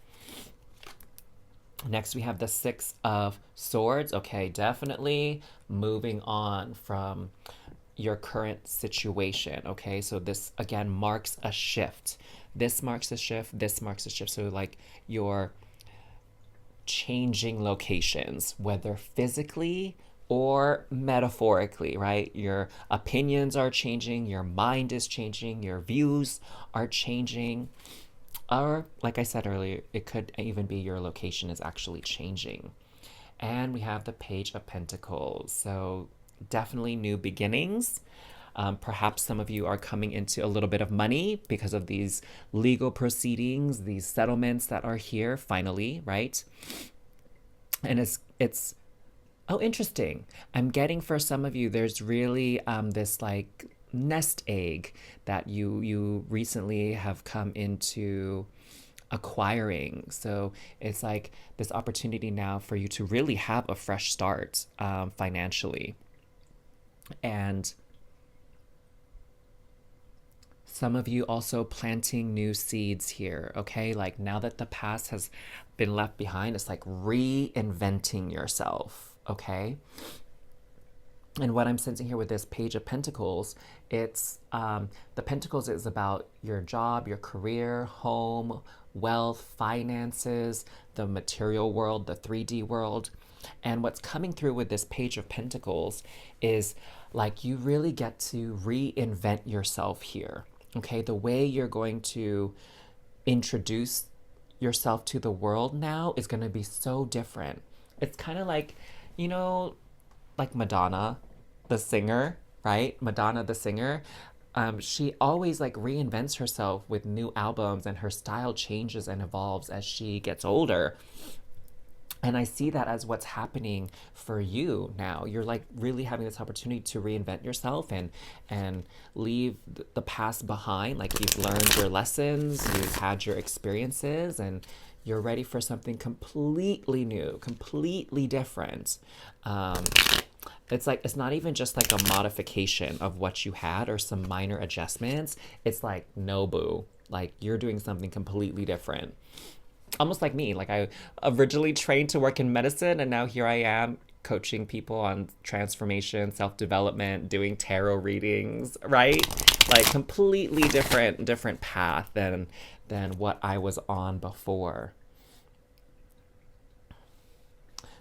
Next, we have the 6 of Swords. Okay, definitely moving on from your current situation, okay? So this, again, marks a shift. This marks a shift, this marks a shift. So like you're changing locations, whether physically or metaphorically, right? Your opinions are changing, your mind is changing, your views are changing. Or, like I said earlier, it could even be your location is actually changing. And we have the Page of Pentacles. So, definitely new beginnings. Perhaps some of you are coming into a little bit of money because of these legal proceedings, these settlements that are here finally, right? And it's oh, interesting. I'm getting for some of you, there's really this like nest egg that you recently have come into acquiring. So it's like this opportunity now for you to really have a fresh start financially. And some of you also planting new seeds here, okay? Like now that the past has been left behind, it's like reinventing yourself, okay? And what I'm sensing here with this Page of Pentacles, it's the Pentacles is about your job, your career, home, wealth, finances, the material world, the 3D world. And what's coming through with this Page of Pentacles is like you really get to reinvent yourself here. Okay, the way you're going to introduce yourself to the world now is going to be so different. It's kind of like, you know, like Madonna, the singer, right? Madonna, the singer. She always like reinvents herself with new albums, and her style changes and evolves as she gets older. And I see that as what's happening for you now. You're like really having this opportunity to reinvent yourself and leave the past behind. Like you've learned your lessons, you've had your experiences, and you're ready for something completely new, completely different. it's like, it's not even just like a modification of what you had or some minor adjustments. It's like, no, boo. Like, you're doing something completely different. Almost like me. Like, I originally trained to work in medicine, and now here I am coaching people on transformation, self-development, doing tarot readings, right? Like, completely different path than what I was on before.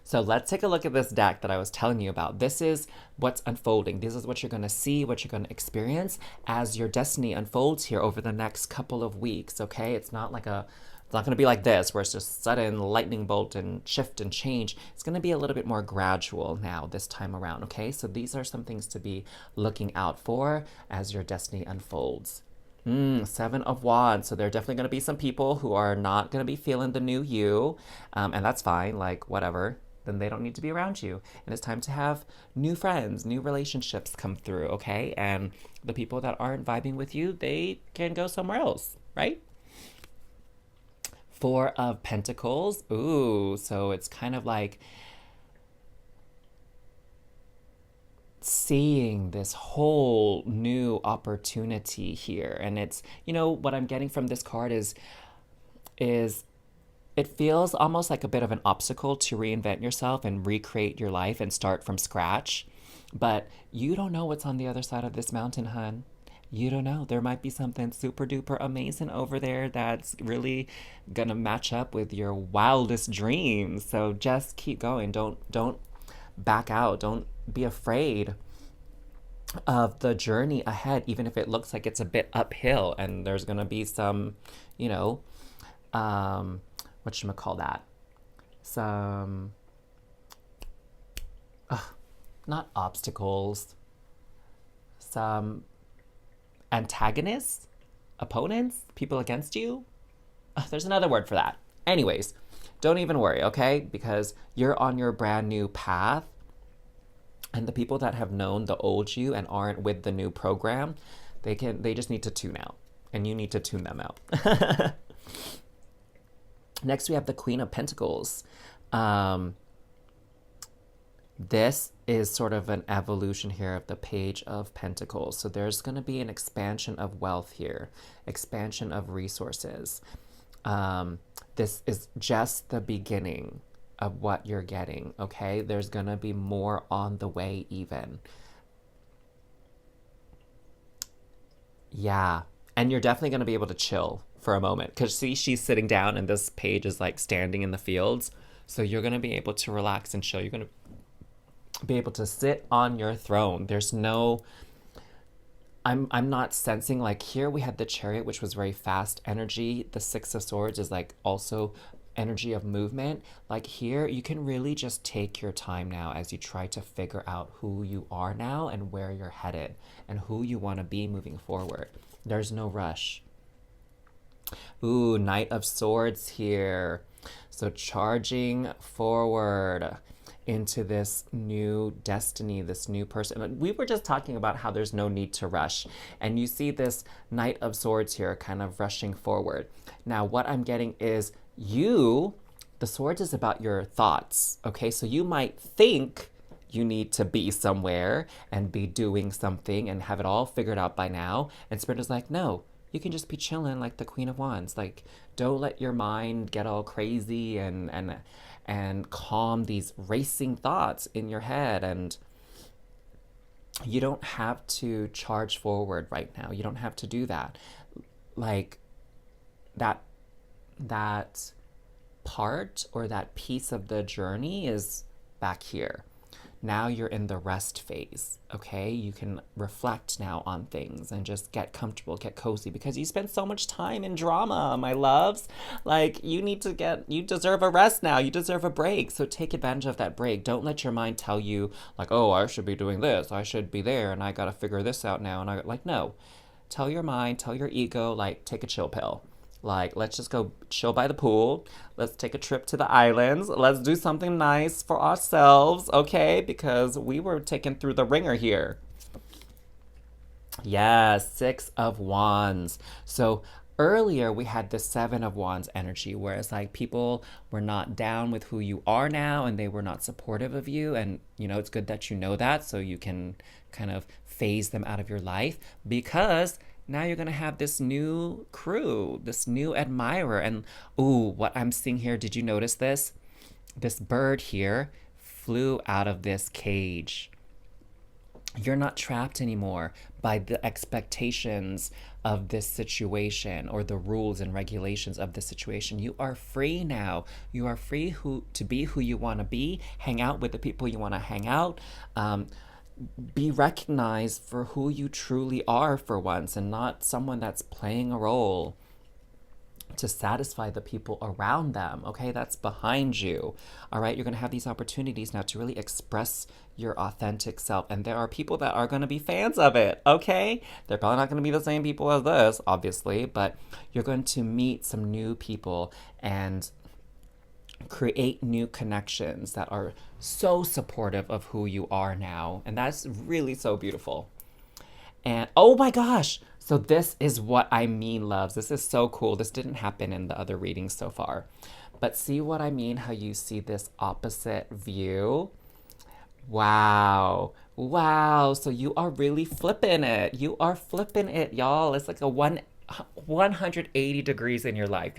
So let's take a look at this deck that I was telling you about. This is what's unfolding. This is what you're going to see, what you're going to experience as your destiny unfolds here over the next couple of weeks, okay? It's not going to be like this, where it's just sudden lightning bolt and shift and change. It's going to be a little bit more gradual now this time around, okay? So these are some things to be looking out for as your destiny unfolds. Seven of Wands. So there are definitely going to be some people who are not going to be feeling the new you, and that's fine, like, whatever. Then they don't need to be around you. And it's time to have new friends, new relationships come through, okay? And the people that aren't vibing with you, they can go somewhere else, right? Four of Pentacles. Ooh, so it's kind of like seeing this whole new opportunity here. And it's, what I'm getting from this card is it feels almost like a bit of an obstacle to reinvent yourself and recreate your life and start from scratch. But you don't know what's on the other side of this mountain, hun. You don't know. There might be something super duper amazing over there that's really gonna match up with your wildest dreams. So just keep going. Don't back out. Don't be afraid of the journey ahead, even if it looks like it's a bit uphill and there's gonna be some, whatchamacall that? Some, not obstacles, some antagonists, opponents, people against you. There's another word for that. Anyways, don't even worry, okay? Because you're on your brand new path, and the people that have known the old you and aren't with the new program, they just need to tune out, and you need to tune them out. Next, we have the Queen of Pentacles. This is sort of an evolution here of the Page of Pentacles. So there's going to be an expansion of wealth here, expansion of resources. This is just the beginning of what you're getting, okay? There's going to be more on the way even. Yeah, and you're definitely going to be able to chill for a moment, because see, she's sitting down and this page is like standing in the fields. So you're going to be able to relax and chill. You're going to be able to sit on your throne. There's no, I'm not sensing, like, here we had the Chariot, which was very fast energy. The Six of Swords is like also energy of movement. Like, here you can really just take your time now as you try to figure out who you are now and where you're headed and who you want to be moving forward. There's no rush. Ooh, Knight of Swords here. So charging forward into this new destiny, this new person. We were just talking about how there's no need to rush. And you see this Knight of Swords here kind of rushing forward. Now, what I'm getting is the Swords is about your thoughts, okay? So you might think you need to be somewhere and be doing something and have it all figured out by now. And Spirit is like, no, you can just be chilling like the Queen of Wands. Like, don't let your mind get all crazy and calm these racing thoughts in your head. And you don't have to charge forward right now. You don't have to do that. Like, that part or that piece of the journey is back here. Now you're in the rest phase, okay? You can reflect now on things and just get comfortable, get cozy, because you spend so much time in drama, my loves. Like, you deserve a rest now. You deserve a break. So take advantage of that break. Don't let your mind tell you, like, oh, I should be doing this, I should be there, and I gotta figure this out now. And no. Tell your mind, tell your ego, like, take a chill pill. Like, let's just go chill by the pool. Let's take a trip to the islands. Let's do something nice for ourselves, okay? Because we were taken through the ringer here. Yes, Six of Wands. So earlier we had the Seven of Wands energy, where it's like people were not down with who you are now and they were not supportive of you. And, you know, it's good that you know that so you can kind of phase them out of your life, because now you're going to have this new crew, this new admirer. And, ooh, what I'm seeing here, did you notice this? This bird here flew out of this cage. You're not trapped anymore by the expectations of this situation or the rules and regulations of this situation. You are free now. You are free to be who you want to be, hang out with the people you want to hang out, be recognized for who you truly are for once, and not someone that's playing a role to satisfy the people around them. Okay, that's behind you. All right, you're going to have these opportunities now to really express your authentic self, and there are people that are going to be fans of it. Okay, they're probably not going to be the same people as this, obviously, but you're going to meet some new people and create new connections that are so supportive of who you are now, and that's really so beautiful. And oh my gosh, so this is what I mean, loves. This is so cool. This didn't happen in the other readings so far. But see what I mean? How you see this opposite view? Wow. Wow. So you are really flipping it. You are flipping it, y'all. It's like a 180 degrees in your life.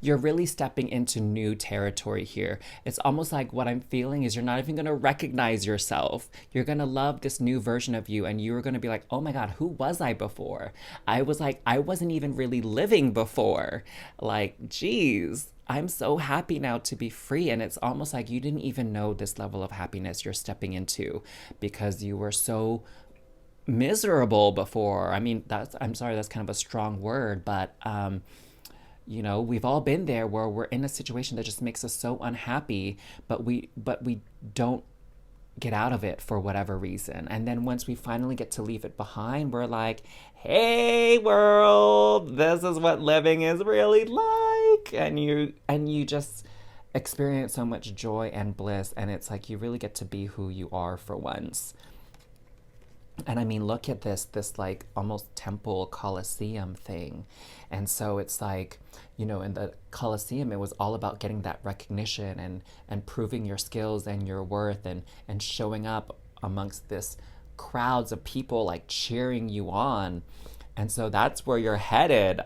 You're really stepping into new territory here. It's almost like what I'm feeling is you're not even going to recognize yourself. You're going to love this new version of you, and you're going to be like, oh my God, who was I before? I wasn't even really living before. Like, geez, I'm so happy now to be free. And it's almost like you didn't even know this level of happiness you're stepping into because you were so miserable before. I mean, I'm sorry, that's kind of a strong word, but, you know, we've all been there where we're in a situation that just makes us so unhappy, but we don't get out of it for whatever reason. And then once we finally get to leave it behind, we're like, hey world, this is what living is really like. And you just experience so much joy and bliss, and it's like you really get to be who you are for once. And I mean, look at this like almost temple Colosseum thing. And so it's like, you know, in the Colosseum, it was all about getting that recognition and proving your skills and your worth and showing up amongst this crowds of people like cheering you on. And so that's where you're headed.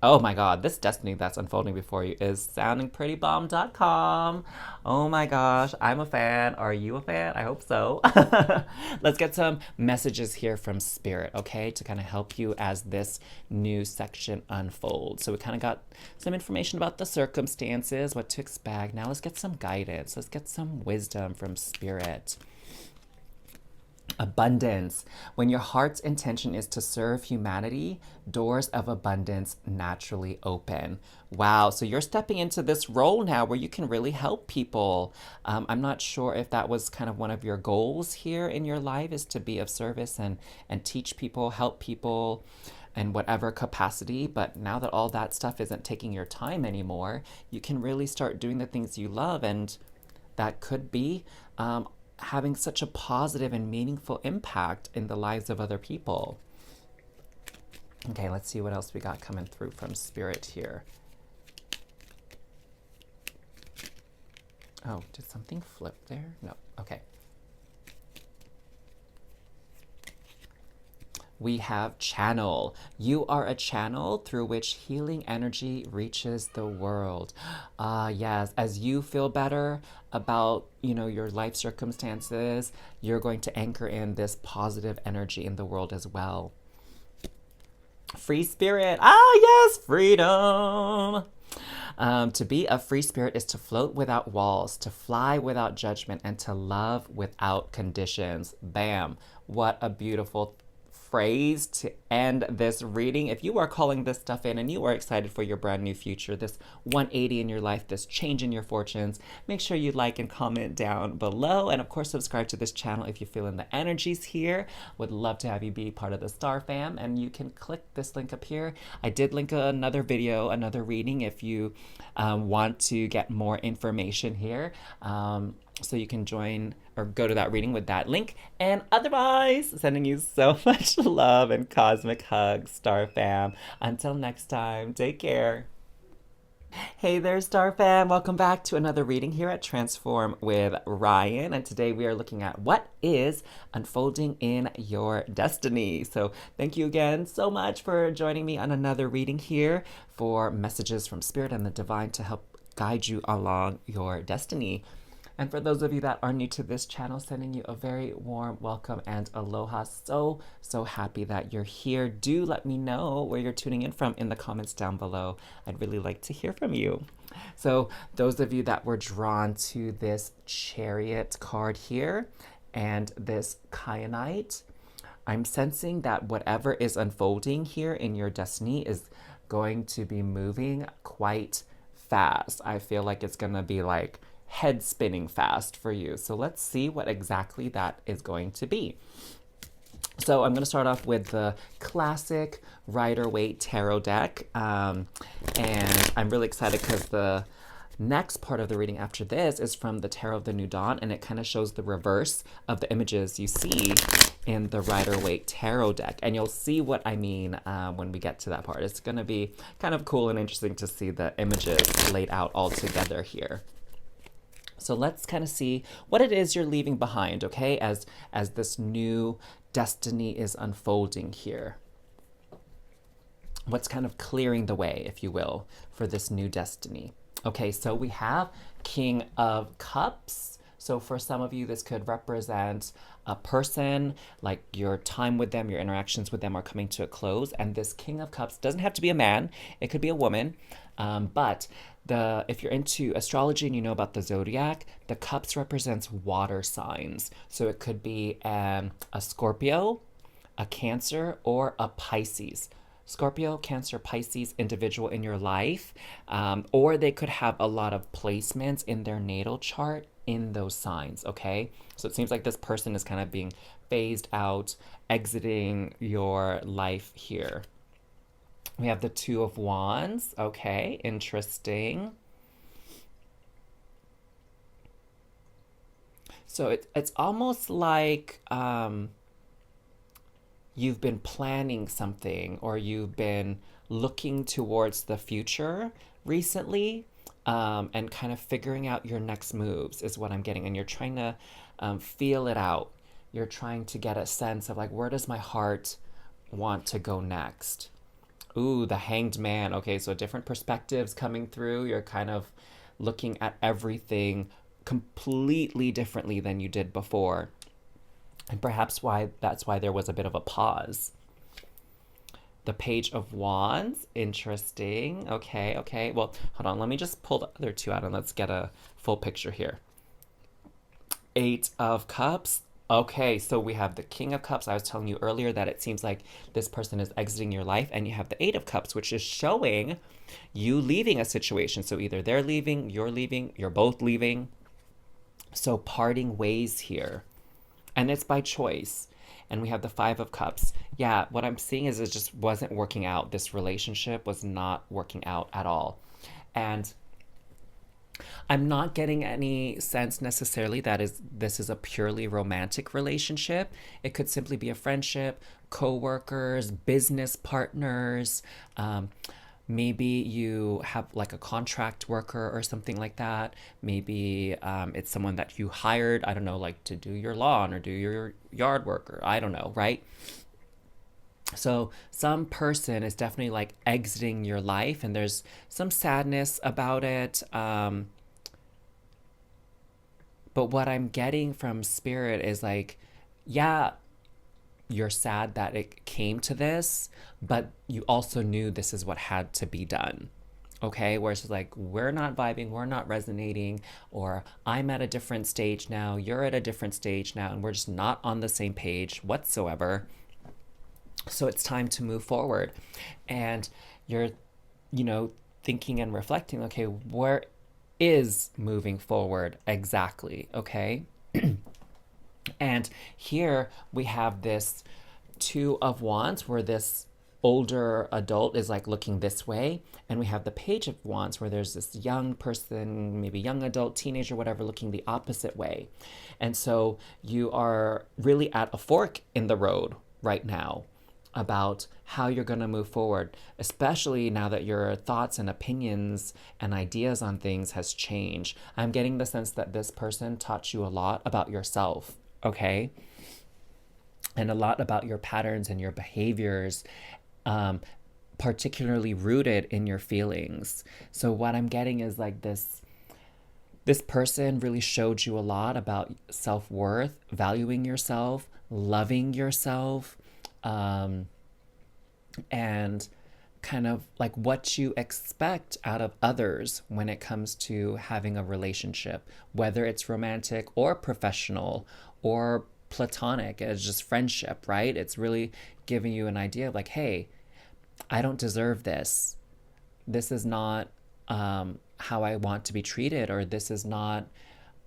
Oh my God, this destiny that's unfolding before you is soundingprettybomb.com. Oh my gosh, I'm a fan. Are you a fan? I hope so. Let's get some messages here from Spirit, okay, to kind of help you as this new section unfolds. So we kind of got some information about the circumstances, what to expect. Now let's get some guidance. Let's get some wisdom from Spirit. Abundance. When your heart's intention is to serve humanity, doors of abundance naturally open. Wow. So you're stepping into this role now where you can really help people. I'm not sure if that was kind of one of your goals here in your life, is to be of service and teach people, help people in whatever capacity. But now that all that stuff isn't taking your time anymore, you can really start doing the things you love. And that could be having such a positive and meaningful impact in the lives of other people. Okay, let's see what else we got coming through from Spirit here. Oh, did something flip there? No, okay. We have channel. You are a channel through which healing energy reaches the world. Yes, as you feel better about, you know, your life circumstances, you're going to anchor in this positive energy in the world as well. Free spirit. Yes, freedom. To be a free spirit is to float without walls, to fly without judgment, and to love without conditions. Bam. What a beautiful phrase to end this reading. If you are calling this stuff in and you are excited for your brand new future, this 180 in your life, this change in your fortunes, make sure you like and comment down below. And of course, subscribe to this channel if you feel in the energies here. Would love to have you be part of the Star Fam. And you can click this link up here. I did link another video, another reading if you want to get more information here. So you can join or go to that reading with that link. And otherwise, sending you so much love and cosmic hugs, Star Fam. Until next time, take care. Hey there, Star Fam. Welcome back to another reading here at Transform with Ryan. And today we are looking at what is unfolding in your destiny. So thank you again so much for joining me on another reading here for messages from Spirit and the Divine to help guide you along your destiny. And for those of you that are new to this channel, sending you a very warm welcome and aloha. So happy that you're here. Do let me know where you're tuning in from in the comments down below. I'd really like to hear from you. So those of you that were drawn to this Chariot card here and this Kyanite, I'm sensing that whatever is unfolding here in your destiny is going to be moving quite fast. I feel like it's going to be like head spinning fast for you. So let's see what exactly that is going to be. So I'm going to start off with the classic Rider-Waite Tarot deck. And I'm really excited because the next part of the reading after this is from the Tarot of the New Dawn, and it kind of shows the reverse of the images you see in the Rider-Waite Tarot deck. And you'll see what I mean when we get to that part. It's going to be kind of cool and interesting to see the images laid out all together here. So let's kind of see what it is you're leaving behind, okay, as this new destiny is unfolding here. What's kind of clearing the way, if you will, for this new destiny. Okay, so we have King of Cups. So for some of you, this could represent a person, like your time with them, your interactions with them are coming to a close. And this King of Cups doesn't have to be a man. It could be a woman. But if you're into astrology and you know about the zodiac, the cups represents water signs. So it could be a Scorpio, a Cancer, or a Pisces. Scorpio, Cancer, Pisces individual in your life, or they could have a lot of placements in their natal chart in those signs, okay? So it seems like this person is kind of being phased out, exiting your life here. We have the Two of Wands, okay, interesting. So it's almost like you've been planning something, or you've been looking towards the future recently, and kind of figuring out your next moves is what I'm getting. And you're trying to feel it out. You're trying to get a sense of like, where does my heart want to go next? Ooh, the Hanged Man. Okay, so different perspectives coming through. You're kind of looking at everything completely differently than you did before. And perhaps that's why there was a bit of a pause. The Page of Wands, interesting. Okay. Well, hold on. Let me just pull the other two out and let's get a full picture here. Eight of Cups. Okay, so we have the King of Cups. I was telling you earlier that it seems like this person is exiting your life, and you have the Eight of Cups, which is showing you leaving a situation. So either they're leaving, you're both leaving. So parting ways here. And it's by choice. And we have the Five of Cups. Yeah, what I'm seeing is it just wasn't working out. This relationship was not working out at all. And I'm not getting any sense necessarily that this is a purely romantic relationship. It could simply be a friendship, co-workers, business partners. Maybe you have like a contract worker or something like that. Maybe it's someone that you hired, I don't know, like to do your lawn or do your yard work, or I don't know, right? So some person is definitely like exiting your life, and there's some sadness about it. But what I'm getting from Spirit is like, yeah, you're sad that it came to this, but you also knew this is what had to be done. Okay, where it's like, we're not vibing, we're not resonating, or I'm at a different stage now, you're at a different stage now, and we're just not on the same page whatsoever. So it's time to move forward. And you're, thinking and reflecting, okay, where is moving forward exactly, okay? And here we have this Two of Wands, where this older adult is like looking this way, and we have the Page of Wands where there's this young person, maybe young adult, teenager, whatever, looking the opposite way. And so you are really at a fork in the road right now about how you're going to move forward, especially now that your thoughts and opinions and ideas on things has changed. I'm getting the sense that this person taught you a lot about yourself, okay? And a lot about your patterns and your behaviors, particularly rooted in your feelings. So what I'm getting is like this person really showed you a lot about self-worth, valuing yourself, loving yourself, and kind of like what you expect out of others when it comes to having a relationship, whether it's romantic or professional or platonic, it's just friendship, right? It's really giving you an idea of like, hey, I don't deserve this. This is not how I want to be treated, or this is not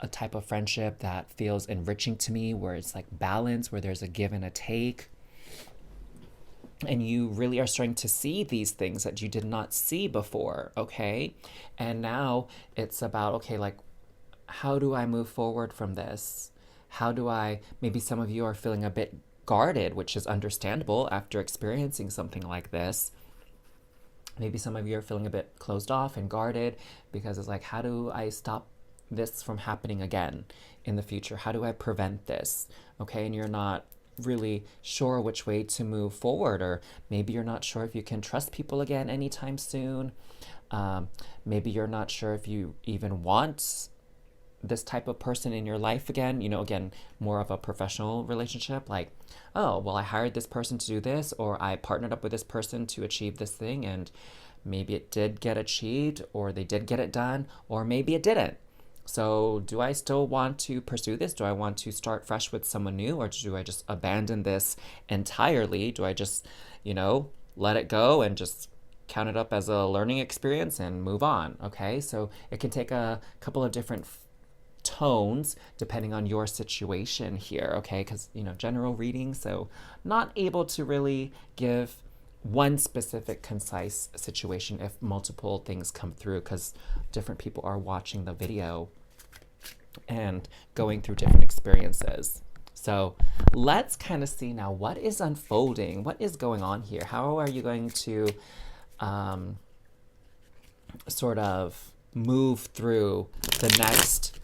a type of friendship that feels enriching to me, where it's like balance, where there's a give and a take. And you really are starting to see these things that you did not see before, okay? And now it's about, okay, like, how do I move forward from this? How do I, maybe some of you are feeling a bit guarded, which is understandable after experiencing something like this. Maybe some of you are feeling a bit closed off and guarded because it's like, how do I stop this from happening again in the future? How do I prevent this? Okay, and you're not really sure which way to move forward, or maybe you're not sure if you can trust people again anytime soon. Maybe you're not sure if you even want this type of person in your life again, you know, again, more of a professional relationship, like, oh, well, I hired this person to do this, or I partnered up with this person to achieve this thing, and maybe it did get achieved, or they did get it done, or maybe it didn't. So do I still want to pursue this? Do I want to start fresh with someone new, or do I just abandon this entirely? Do I just, you know, let it go and just count it up as a learning experience and move on? Okay, so it can take a couple of different tones depending on your situation here, okay? Because, you know, general reading, so not able to really give one specific concise situation if multiple things come through, because different people are watching the video and going through different experiences. So let's kind of see now what is unfolding, what is going on here. How are you going to sort of move through the next,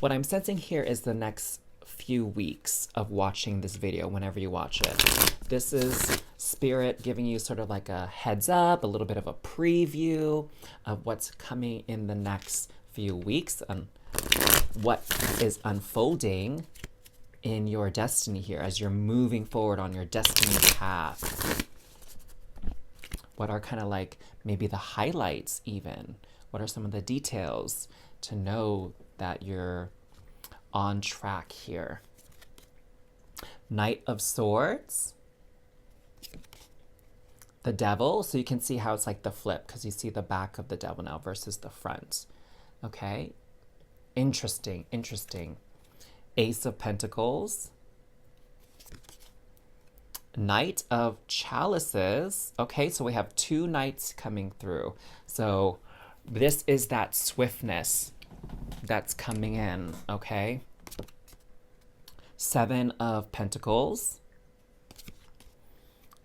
what I'm sensing here is the next few weeks of watching this video whenever you watch it. This is Spirit giving you sort of like a heads up, a little bit of a preview of what's coming in the next few weeks and what is unfolding in your destiny here as you're moving forward on your destiny path. What are kind of like maybe the highlights even? What are some of the details to know that you're on track here? Knight of Swords. The Devil. So you can see how it's like the flip, because you see the back of the Devil now versus the front. Okay. Interesting, interesting. Ace of Pentacles. Knight of Chalices. Okay, so we have two knights coming through. So this is that swiftness that's coming in, okay? Seven of Pentacles.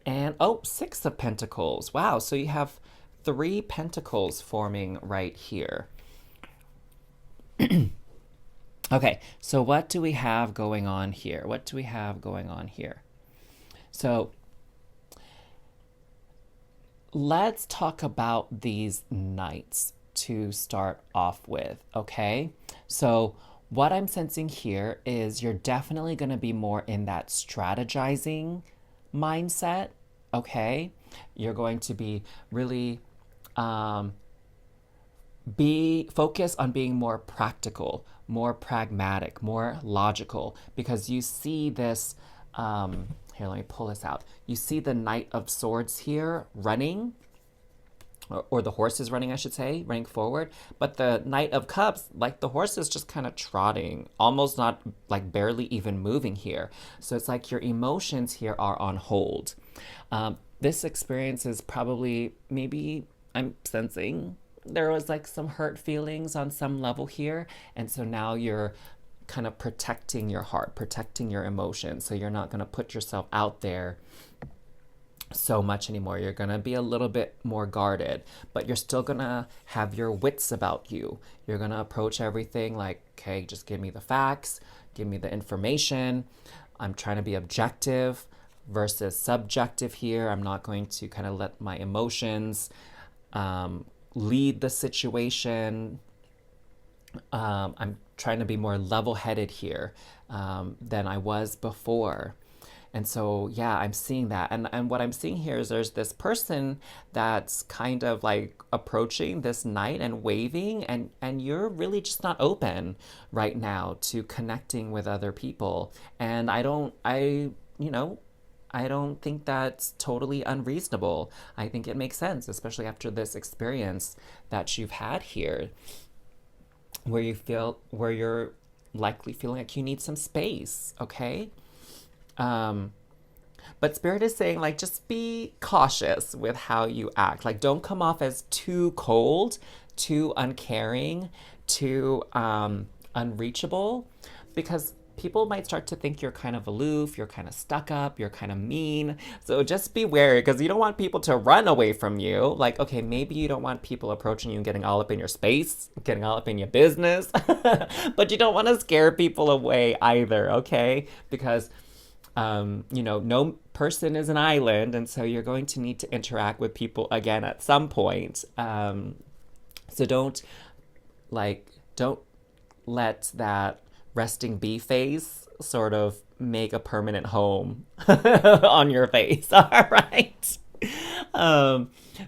And, oh, Six of Pentacles. Wow, so you have three pentacles forming right here. Okay, so what do we have going on here? What do we have going on here? So let's talk about these knights to start off with, okay? So what I'm sensing here is you're definitely going to be more in that strategizing mindset, okay? You're going to be really be focused on being more practical, more pragmatic, more logical, because you see this, here, let me pull this out. You see the Knight of Swords here running, or the horse is running, I should say, running forward. But the Knight of Cups, like the horse is just kind of trotting, almost not, like barely even moving here. So it's like your emotions here are on hold. this experience is probably, maybe I'm sensing there was like some hurt feelings on some level here. And so now you're kind of protecting your heart, protecting your emotions. So you're not going to put yourself out there so much anymore. You're going to be a little bit more guarded, but you're still going to have your wits about you. You're going to approach everything like, okay, just give me the facts, give me the information. I'm trying to be objective versus subjective here. I'm not going to kind of let my emotions lead the situation. I'm trying to be more level-headed here than I was before. And so, yeah, I'm seeing that. And what I'm seeing here is there's this person that's kind of like approaching this night and waving, and you're really just not open right now to connecting with other people. And I don't think that's totally unreasonable. I think it makes sense, especially after this experience that you've had here, where you're likely feeling like you need some space, okay? But Spirit is saying, like, just be cautious with how you act. Like, don't come off as too cold, too uncaring, too unreachable, because people might start to think you're kind of aloof, you're kind of stuck up, you're kind of mean. So just be wary, because you don't want people to run away from you. Like, okay, maybe you don't want people approaching you and getting all up in your space, getting all up in your business, but you don't want to scare people away either, okay? Because no person is an island, and so you're going to need to interact with people again at some point. So don't let that resting bee face sort of make a permanent home on your face. All right.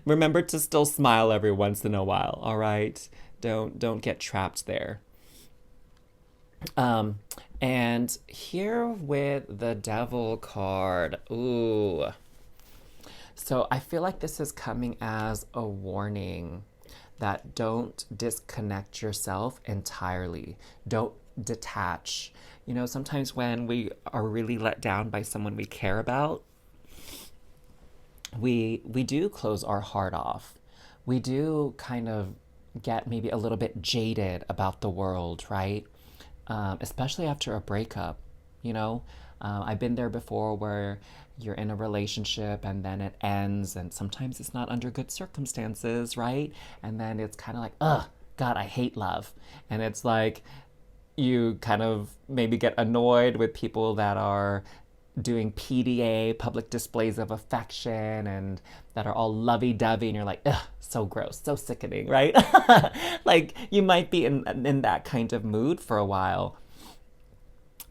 Remember to still smile every once in a while. All right. Don't get trapped there. And here with the Devil card, ooh. So I feel like this is coming as a warning that don't disconnect yourself entirely. Don't detach. Sometimes when we are really let down by someone we care about, we do close our heart off. We do kind of get maybe a little bit jaded about the world, right? Especially after a breakup, I've been there before where you're in a relationship and then it ends, and sometimes it's not under good circumstances, right? And then it's kind of like, ugh, God, I hate love. And it's like you kind of maybe get annoyed with people that are doing PDA, public displays of affection, and that are all lovey-dovey, and you're like, ugh, so gross, so sickening, right? Like, you might be in that kind of mood for a while.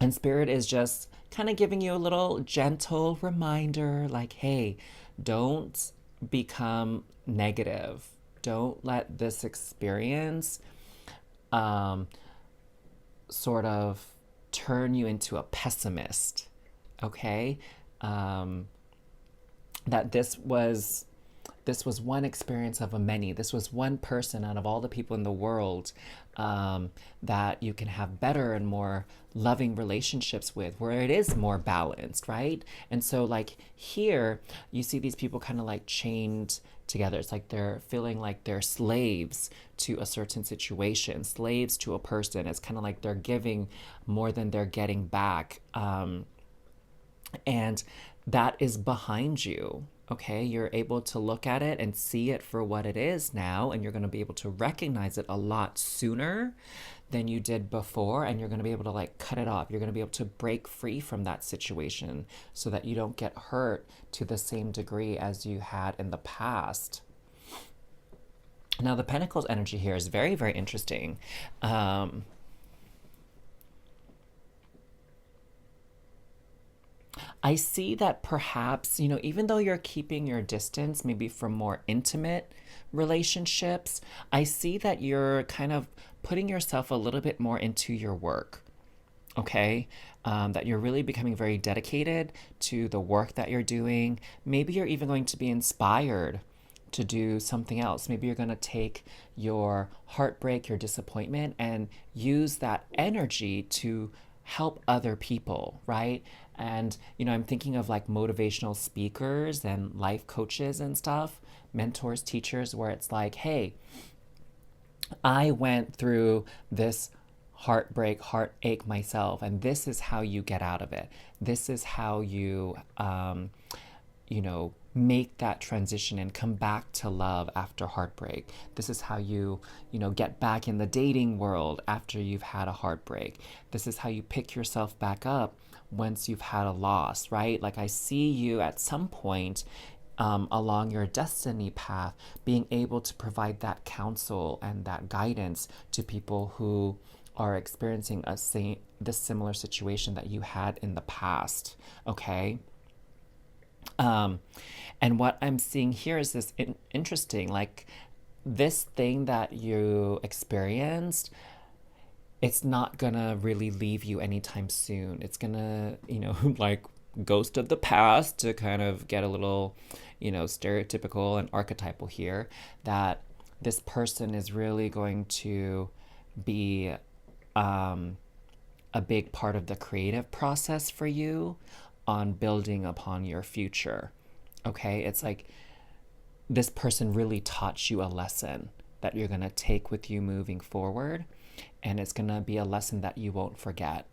And Spirit is just kind of giving you a little gentle reminder, like, hey, don't become negative. Don't let this experience sort of turn you into a pessimist. Okay, that this was one experience of a many. This was one person out of all the people in the world that you can have better and more loving relationships with, where it is more balanced, right? And so, like, here you see these people kind of like chained together. It's like they're feeling like they're slaves to a certain situation, slaves to a person. It's kind of like they're giving more than they're getting back. And that is behind you, okay? You're able to look at it and see it for what it is now, and you're going to be able to recognize it a lot sooner than you did before, and you're going to be able to, like, cut it off. You're going to be able to break free from that situation so that you don't get hurt to the same degree as you had in the past. Now, the Pentacles energy here is very, very interesting. I see that perhaps, even though you're keeping your distance, maybe from more intimate relationships, I see that you're kind of putting yourself a little bit more into your work, okay? That you're really becoming very dedicated to the work that you're doing. Maybe you're even going to be inspired to do something else. Maybe you're going to take your heartbreak, your disappointment, and use that energy to help other people, right? And, I'm thinking of like motivational speakers and life coaches and stuff, mentors, teachers, where it's like, hey, I went through this heartbreak, heartache myself, and this is how you get out of it. This is how you, make that transition and come back to love after heartbreak. This is how you, get back in the dating world after you've had a heartbreak. This is how you pick yourself back up once you've had a loss, right? Like I see you at some point along your destiny path, being able to provide that counsel and that guidance to people who are experiencing this similar situation that you had in the past. Okay. And what I'm seeing here is this interesting, like this thing that you experienced, it's not gonna really leave you anytime soon. It's gonna, like ghost of the past, to kind of get a little, stereotypical and archetypal here, that this person is really going to be a big part of the creative process for you on building upon your future. Okay, it's like this person really taught you a lesson that you're going to take with you moving forward, and it's going to be a lesson that you won't forget.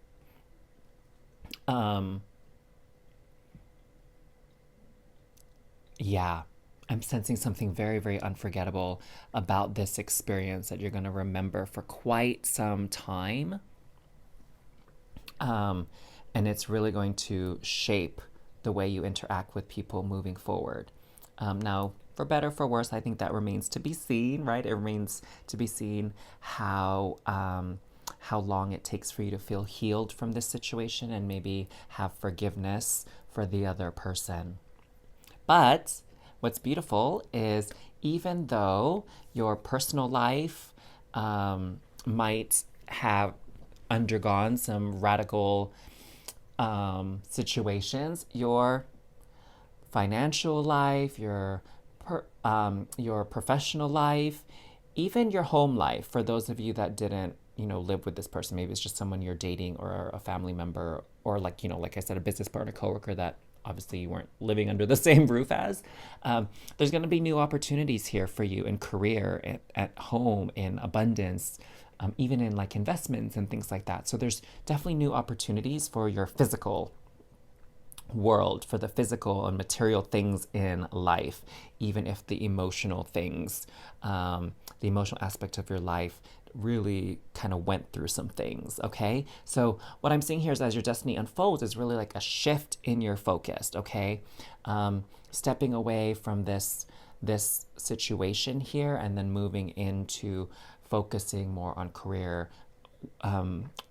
Yeah, I'm sensing something very, very unforgettable about this experience that you're going to remember for quite some time. And it's really going to shape the way you interact with people moving forward. Now, for better, for worse, I think that remains to be seen, right? It remains to be seen how long it takes for you to feel healed from this situation and maybe have forgiveness for the other person. But what's beautiful is, even though your personal life might have undergone some radical situations, your financial life, your professional life, even your home life, for those of you that didn't, live with this person, maybe it's just someone you're dating or a family member, or like, like I said, a business partner, coworker that obviously you weren't living under the same roof as. There's going to be new opportunities here for you in career, at home, in abundance, even in like investments and things like that. So there's definitely new opportunities for your physical world, for the physical and material things in life, even if the emotional things, the emotional aspect of your life really kind of went through some things. Okay, so what I'm seeing here is, as your destiny unfolds, is really like a shift in your focus. Okay, stepping away from this situation here, and then moving into focusing more on career,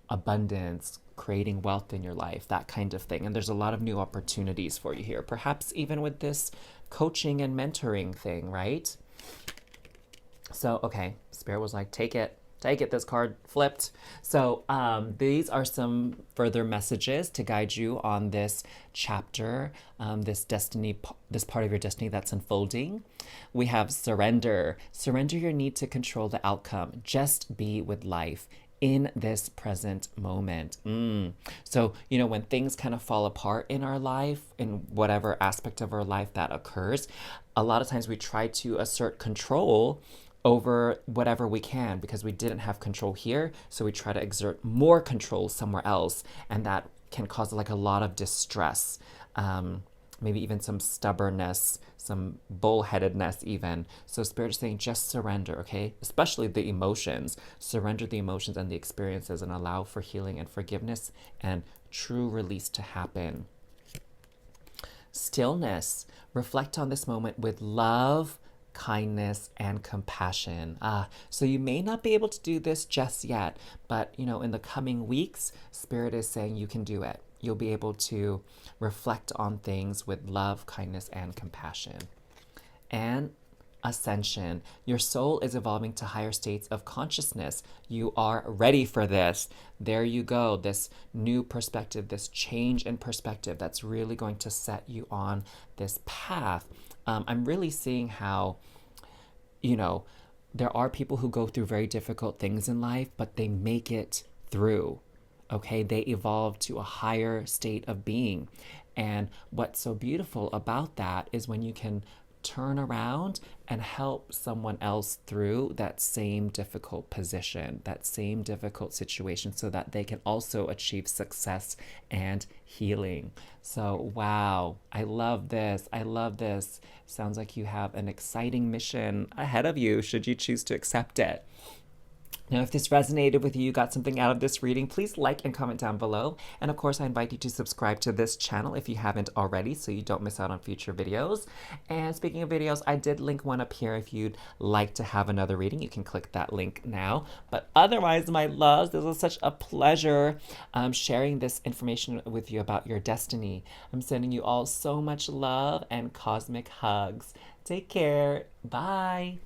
abundance, creating wealth in your life, that kind of thing. And there's a lot of new opportunities for you here, perhaps even with this coaching and mentoring thing, right? So, okay, Spirit was like, take it. This card flipped. So these are some further messages to guide you on this chapter, this part of your destiny that's unfolding. We have surrender. Surrender your need to control the outcome. Just be with life in this present moment. So, when things kind of fall apart in our life, in whatever aspect of our life that occurs, a lot of times we try to assert control over whatever we can, because we didn't have control here, so we try to exert more control somewhere else, and that can cause like a lot of distress, maybe even some stubbornness, some bullheadedness even. So Spirit is saying, just surrender, okay? Especially the emotions. Surrender the emotions and the experiences, and allow for healing and forgiveness and true release to happen. Stillness. Reflect on this moment with love, kindness, and compassion. So you may not be able to do this just yet, but in the coming weeks, Spirit is saying you can do it. You'll be able to reflect on things with love, kindness, and compassion. And ascension. Your soul is evolving to higher states of consciousness. You are ready for this. There you go. This new perspective, this change in perspective that's really going to set you on this path. I'm really seeing how, there are people who go through very difficult things in life, but they make it through. Okay, they evolved to a higher state of being. And what's so beautiful about that is when you can turn around and help someone else through that same difficult position, that same difficult situation, so that they can also achieve success and healing. So, wow, I love this. I love this. Sounds like you have an exciting mission ahead of you, should you choose to accept it. Now, if this resonated with you, you got something out of this reading, please like and comment down below. And of course, I invite you to subscribe to this channel if you haven't already, so you don't miss out on future videos. And speaking of videos, I did link one up here. If you'd like to have another reading, you can click that link now. But otherwise, my loves, this was such a pleasure sharing this information with you about your destiny. I'm sending you all so much love and cosmic hugs. Take care. Bye.